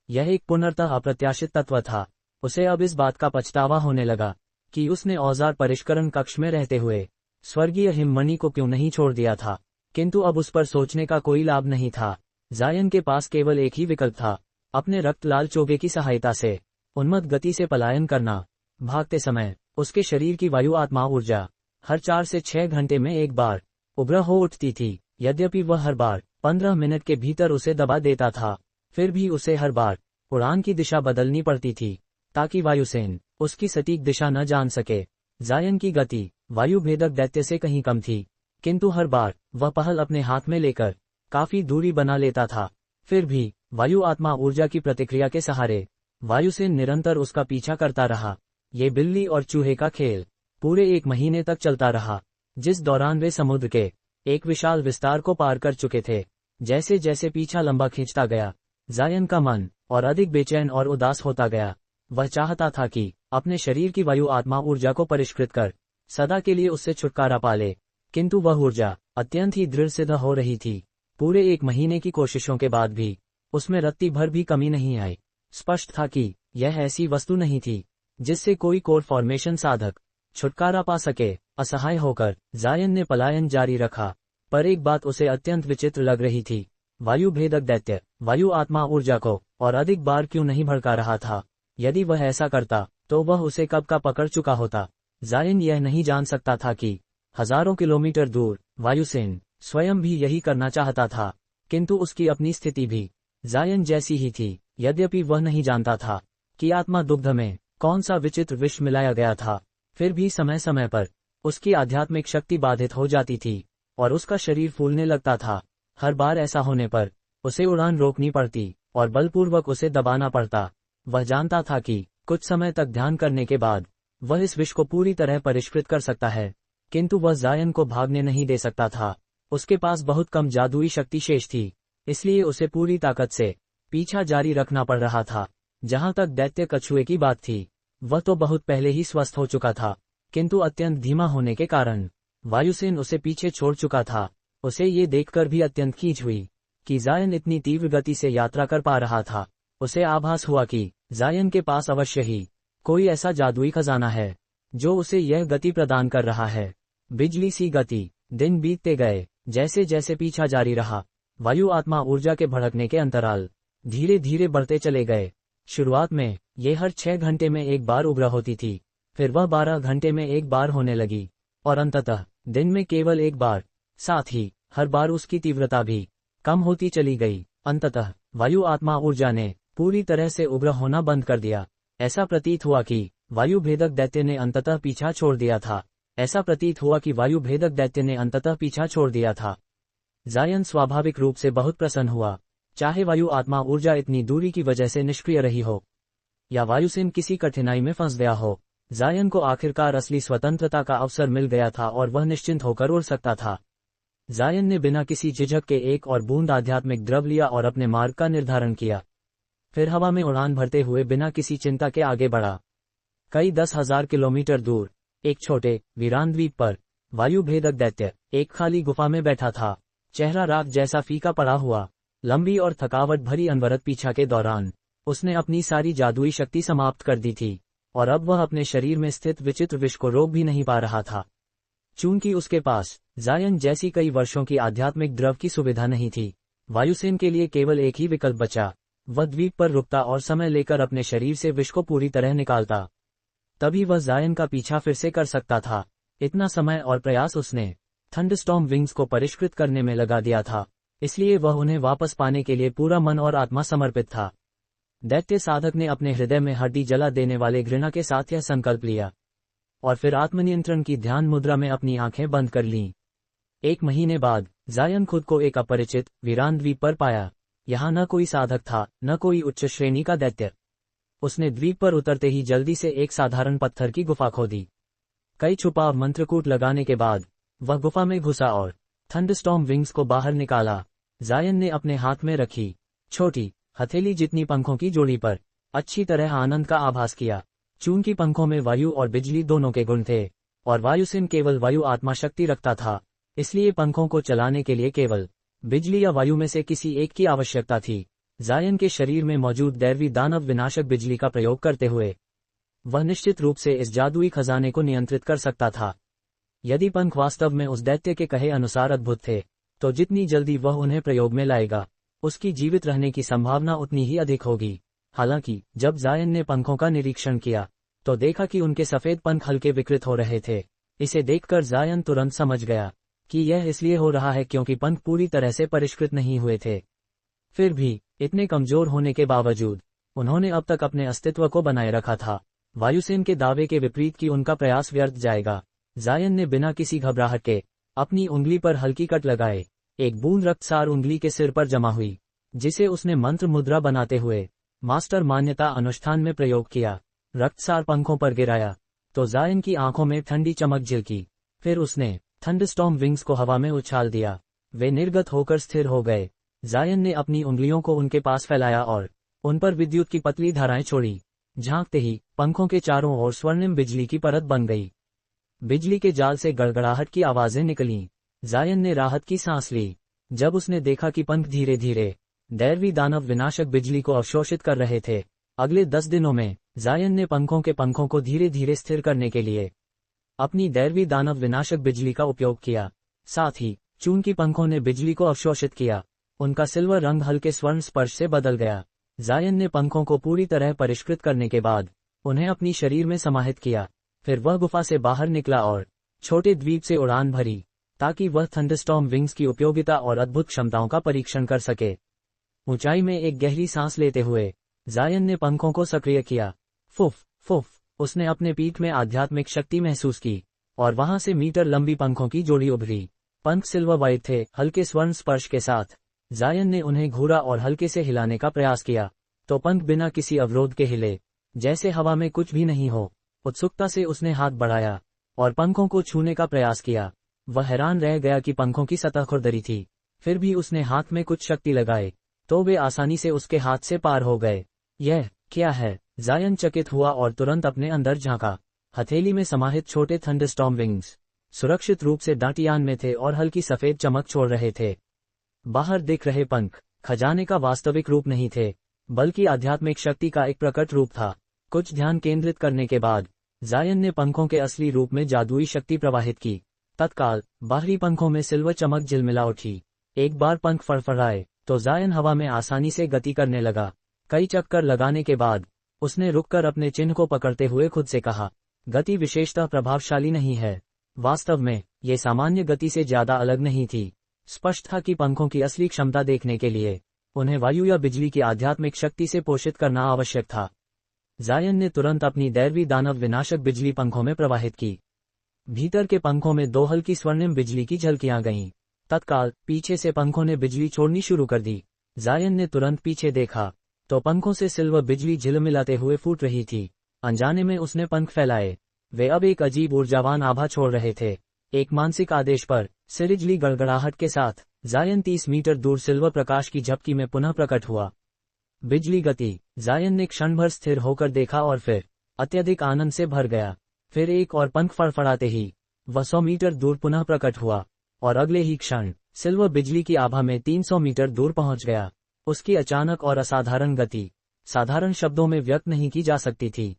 यह एक पुनर्तः अप्रत्याशित तत्व था। उसे अब इस बात का पछतावा होने लगा कि उसने औजार परिष्करण कक्ष में रहते हुए स्वर्गीय हिममणि को क्यों नहीं छोड़ दिया था, किंतु अब उस पर सोचने का कोई लाभ नहीं था। जायन के पास केवल एक ही विकल्प था, अपने रक्तलाल चोगे की सहायता से उन्मत्त गति से पलायन करना। भागते समय उसके शरीर की वायु आत्मा ऊर्जा हर 4 से 6 घंटे में एक बार उग्र हो उठती थी। यद्यपि वह हर बार 15 मिनट के भीतर उसे दबा देता था, फिर भी उसे हर बार उड़ान की दिशा बदलनी पड़ती थी ताकि वायुसेन उसकी सटीक दिशा न जान सके। जायन की गति वायु भेदक दैत्य से कहीं कम थी, किंतु हर बार वह पहल अपने हाथ में लेकर काफी दूरी बना लेता था। फिर भी वायु आत्मा ऊर्जा की प्रतिक्रिया के सहारे वायुसेन निरंतर उसका पीछा करता रहा। ये बिल्ली और चूहे का खेल पूरे 1 महीने तक चलता रहा, जिस दौरान वे समुद्र के एक विशाल विस्तार को पार कर चुके थे। जैसे जैसे पीछा लंबा खींचता गया, जायन का मन और अधिक बेचैन और उदास होता गया। वह चाहता था कि अपने शरीर की वायु आत्मा ऊर्जा को परिष्कृत कर सदा के लिए उससे छुटकारा पाले, किंतु वह ऊर्जा अत्यंत ही दृढ़ सिद्ध हो रही थी। पूरे 1 महीने की कोशिशों के बाद भी उसमें रत्ती भर भी कमी नहीं आई। स्पष्ट था कि यह ऐसी वस्तु नहीं थी जिससे कोई कोर फॉर्मेशन साधक छुटकारा पा सके। असहाय होकर जायन ने पलायन जारी रखा, पर एक बात उसे अत्यंत विचित्र लग रही थी। वायु भेदक दैत्य वायु आत्मा ऊर्जा को और अधिक बार क्यों नहीं भड़का रहा था? यदि वह ऐसा करता तो वह उसे कब का पकड़ चुका होता। जायन यह नहीं जान सकता था कि हजारों किलोमीटर दूर वायुसेन स्वयं भी यही करना चाहता था, किंतु उसकी अपनी स्थिति भी जायन जैसी ही थी। यद्यपि वह नहीं जानता था कि आत्मा दुग्ध में कौन सा विचित्र विष मिलाया गया था, फिर भी समय समय पर उसकी आध्यात्मिक शक्ति बाधित हो जाती थी और उसका शरीर फूलने लगता था। हर बार ऐसा होने पर उसे उड़ान रोकनी पड़ती और बलपूर्वक उसे दबाना पड़ता। वह जानता था कि कुछ समय तक ध्यान करने के बाद वह इस विष को पूरी तरह परिष्कृत कर सकता है, किंतु वह जायन को भागने नहीं दे सकता था। उसके पास बहुत कम जादुई शक्ति शेष थी, इसलिए उसे पूरी ताकत से पीछा जारी रखना पड़ रहा था। जहां तक दैत्य कछुए की बात थी, वह तो बहुत पहले ही स्वस्थ हो चुका था, किंतु अत्यंत धीमा होने के कारण वायुसेन उसे पीछे छोड़ चुका था। उसे ये देखकर भी अत्यंत खींच हुई कि जायन इतनी तीव्र गति से यात्रा कर पा रहा था। उसे आभास हुआ कि जायन के पास अवश्य ही कोई ऐसा जादुई खजाना है जो उसे यह गति प्रदान कर रहा है। बिजली सी गति। दिन बीतते गए। जैसे जैसे पीछा जारी रहा, वायु आत्मा ऊर्जा के भड़कने के अंतराल धीरे धीरे बढ़ते चले गए। शुरुआत में ये हर 6 घंटे में एक बार उग्र होती थी, फिर वह 12 घंटे में एक बार होने लगी और अंततः दिन में केवल एक बार। साथ ही हर बार उसकी तीव्रता भी कम होती चली गई। अंततः वायु आत्मा ऊर्जा ने पूरी तरह से उग्र होना बंद कर दिया। ऐसा प्रतीत हुआ कि वायु भेदक दैत्य ने अंततः पीछा छोड़ दिया था। जायन स्वाभाविक रूप से बहुत प्रसन्न हुआ। चाहे वायु आत्मा ऊर्जा इतनी दूरी की वजह से निष्क्रिय रही हो या वायुसेन किसी कठिनाई में फंस गया हो, जायन को आखिरकार असली स्वतंत्रता का अवसर मिल गया था और वह निश्चिंत होकर उड़ सकता था। जायन ने बिना किसी झिझक के एक और बूंद आध्यात्मिक द्रव लिया और अपने मार्ग का निर्धारण किया। फिर हवा में उड़ान भरते हुए बिना किसी चिंता के आगे बढ़ा। कई 10,000 किलोमीटर दूर एक छोटे वीरान द्वीप पर वायु भेदक दैत्य एक खाली गुफा में बैठा था। चेहरा राख जैसा फीका पड़ा हुआ। लंबी और थकावट भरी अनवरत पीछा के दौरान उसने अपनी सारी जादुई शक्ति समाप्त कर दी थी और अब वह अपने शरीर में स्थित विचित्र विष को रोक भी नहीं पा रहा था। चूंकि उसके पास जायन जैसी कई वर्षों की आध्यात्मिक द्रव की सुविधा नहीं थी, वायुसेन के लिए केवल एक ही विकल्प बचा। वह द्वीप पर रुकता और समय लेकर अपने शरीर से विष को पूरी तरह निकालता। तभी वह जायन का पीछा फिर से कर सकता था। इतना समय और प्रयास उसने थंडरस्टॉर्म विंग्स को परिष्कृत करने में लगा दिया था, इसलिए वह उन्हें वापस पाने के लिए पूरा मन और आत्मा समर्पित था। दैत्य साधक ने अपने हृदय में हड्डी जला देने वाले घृणा के साथ यह संकल्प लिया और फिर आत्मनियंत्रण की ध्यान मुद्रा में अपनी आंखें बंद कर लीं। 1 महीने बाद जायन खुद को एक अपरिचित वीरान द्वीप पर पाया। यहाँ न कोई साधक था, न कोई उच्च श्रेणी का दैत्य। उसने द्वीप पर उतरते ही जल्दी से एक साधारण पत्थर की गुफा खोदी। कई छुपाव मंत्रकूट लगाने के बाद वह गुफा में घुसा और थंडरस्टॉर्म विंग्स को बाहर निकाला। जायन ने अपने हाथ में रखी छोटी हथेली जितनी पंखों की जोड़ी पर अच्छी तरह आनंद का आभास किया। चूंकि पंखों में वायु और बिजली दोनों के गुण थे और वायुसेन केवल वायु आत्मा शक्ति रखता था, इसलिए पंखों को चलाने के लिए केवल बिजली या वायु में से किसी एक की आवश्यकता थी। जायन के शरीर में मौजूद दैवी दानव विनाशक बिजली का प्रयोग करते हुए वह निश्चित रूप से इस जादुई खजाने को नियंत्रित कर सकता था। यदि पंख वास्तव में उस दैत्य के कहे अनुसार अद्भुत थे, तो जितनी जल्दी वह उन्हें प्रयोग में लाएगा, उसकी जीवित रहने की संभावना उतनी ही अधिक होगी। हालांकि जब जायन ने पंखों का निरीक्षण किया तो देखा कि उनके सफेद पंख हल्के विकृत हो रहे थे। इसे देखकर जायन तुरंत समझ गया कि यह इसलिए हो रहा है क्योंकि पंख पूरी तरह से परिष्कृत नहीं हुए थे। फिर भी इतने कमजोर होने के बावजूद उन्होंने अब तक अपने अस्तित्व को बनाए रखा था। वायुसेन के दावे के विपरीत कि उनका प्रयास व्यर्थ जाएगा, जायन ने बिना किसी घबराहट के अपनी उंगली पर हल्की कट लगाए। एक बूंद रक्तसार उंगली के सिर पर जमा हुई, जिसे उसने मंत्र मुद्रा बनाते हुए मास्टर मान्यता अनुष्ठान में प्रयोग किया। रक्तसार पंखों पर गिराया तो जायन की आंखों में ठंडी चमक झलकी। फिर उसने थंडरस्टॉर्म विंग्स को हवा में उछाल दिया। वे निर्गत होकर स्थिर हो गए। जायन ने अपनी उंगलियों को उनके पास फैलाया और उन पर विद्युत की पतली धाराएं छोड़ी। झांकते ही पंखों के चारों ओर स्वर्णिम बिजली की परत बन गई। बिजली के जाल से गड़गड़ाहट की आवाजें निकलीं। जायन ने राहत की सांस ली जब उसने देखा कि पंख धीरे धीरे दैवी दानव विनाशक बिजली को अवशोषित कर रहे थे। अगले 10 दिनों में जायन ने पंखों को धीरे धीरे स्थिर करने के लिए अपनी दैवी दानव विनाशक बिजली का उपयोग किया। साथ ही चूंकि पंखों ने बिजली को अवशोषित किया, उनका सिल्वर रंग हल्के स्वर्ण स्पर्श से बदल गया। जायन ने पंखों को पूरी तरह परिष्कृत करने के बाद उन्हें अपनी शरीर में समाहित किया। फिर वह गुफा से बाहर निकला और छोटे द्वीप से उड़ान भरी ताकि वह थंडरस्टॉर्म विंग्स की उपयोगिता और अद्भुत क्षमताओं का परीक्षण कर सके। ऊंचाई में एक गहरी सांस लेते हुए जायन ने पंखों को सक्रिय किया। फुफ फुफ, उसने अपने पीठ में आध्यात्मिक शक्ति महसूस की और वहां से मीटर लंबी पंखों की जोड़ी उभरी। पंख सिल्वर वाइट थे, हल्के स्वर्ण स्पर्श के साथ। जायन ने उन्हें घूरा और हल्के से हिलाने का प्रयास किया तो पंख बिना किसी अवरोध के हिले, जैसे हवा में कुछ भी नहीं हो। उत्सुकता से उसने हाथ बढ़ाया और पंखों को छूने का प्रयास किया। वह हैरान रह गया कि पंखों की सतह खुरदरी थी। फिर भी उसने हाथ में कुछ शक्ति लगाई तो वे आसानी से उसके हाथ से पार हो गए। यह क्या है? जायन चकित हुआ और तुरंत अपने अंदर झांका। हथेली में समाहित छोटे थंडरस्टॉर्म विंग्स सुरक्षित रूप से दांटियान में थे और हल्की सफेद चमक छोड़ रहे थे। बाहर दिख रहे पंख खजाने का वास्तविक रूप नहीं थे, बल्कि आध्यात्मिक शक्ति का एक प्रकट रूप था। कुछ ध्यान केंद्रित करने के बाद जायन ने पंखों के असली रूप में जादुई शक्ति प्रवाहित की। तत्काल बाहरी पंखों में सिल्वर चमक झिलमिला उठी। एक बार पंख फड़फड़ाए तो जायन हवा में आसानी से गति करने लगा। कई चक्कर लगाने के बाद उसने रुककर अपने चिन्ह को पकड़ते हुए खुद से कहा, गति विशेषतः प्रभावशाली नहीं है। वास्तव में ये सामान्य गति से ज्यादा अलग नहीं थी। स्पष्ट था कि पंखों की असली क्षमता देखने के लिए उन्हें वायु या बिजली की आध्यात्मिक शक्ति से पोषित करना आवश्यक था। जायन ने तुरंत अपनी दैवी दानव विनाशक बिजली पंखों में प्रवाहित की। भीतर के पंखों में 2 हल्की स्वर्णिम बिजली की झलकियां गईं। तत्काल पीछे से पंखों ने बिजली छोड़नी शुरू कर दी। जायन ने तुरंत पीछे देखा तो पंखों से सिल्वर बिजली झिलमिलाते हुए फूट रही थी। अनजाने में उसने पंख फैलाए। वे अब एक अजीब ऊर्जावान आभा छोड़ रहे थे। एक मानसिक आदेश पर सिरिजली गड़गड़ाहट के साथ जायन 30 मीटर दूर सिल्वर प्रकाश की झपकी में पुनः प्रकट हुआ। बिजली गति। जायन ने क्षण भर स्थिर होकर देखा और फिर अत्यधिक आनंद से भर गया। फिर एक और पंख फड़फड़ाते ही वह 100 मीटर दूर पुनः प्रकट हुआ और अगले ही क्षण सिल्वर बिजली की आभा में 300 मीटर दूर पहुंच गया। उसकी अचानक और असाधारण गति साधारण शब्दों में व्यक्त नहीं की जा सकती थी।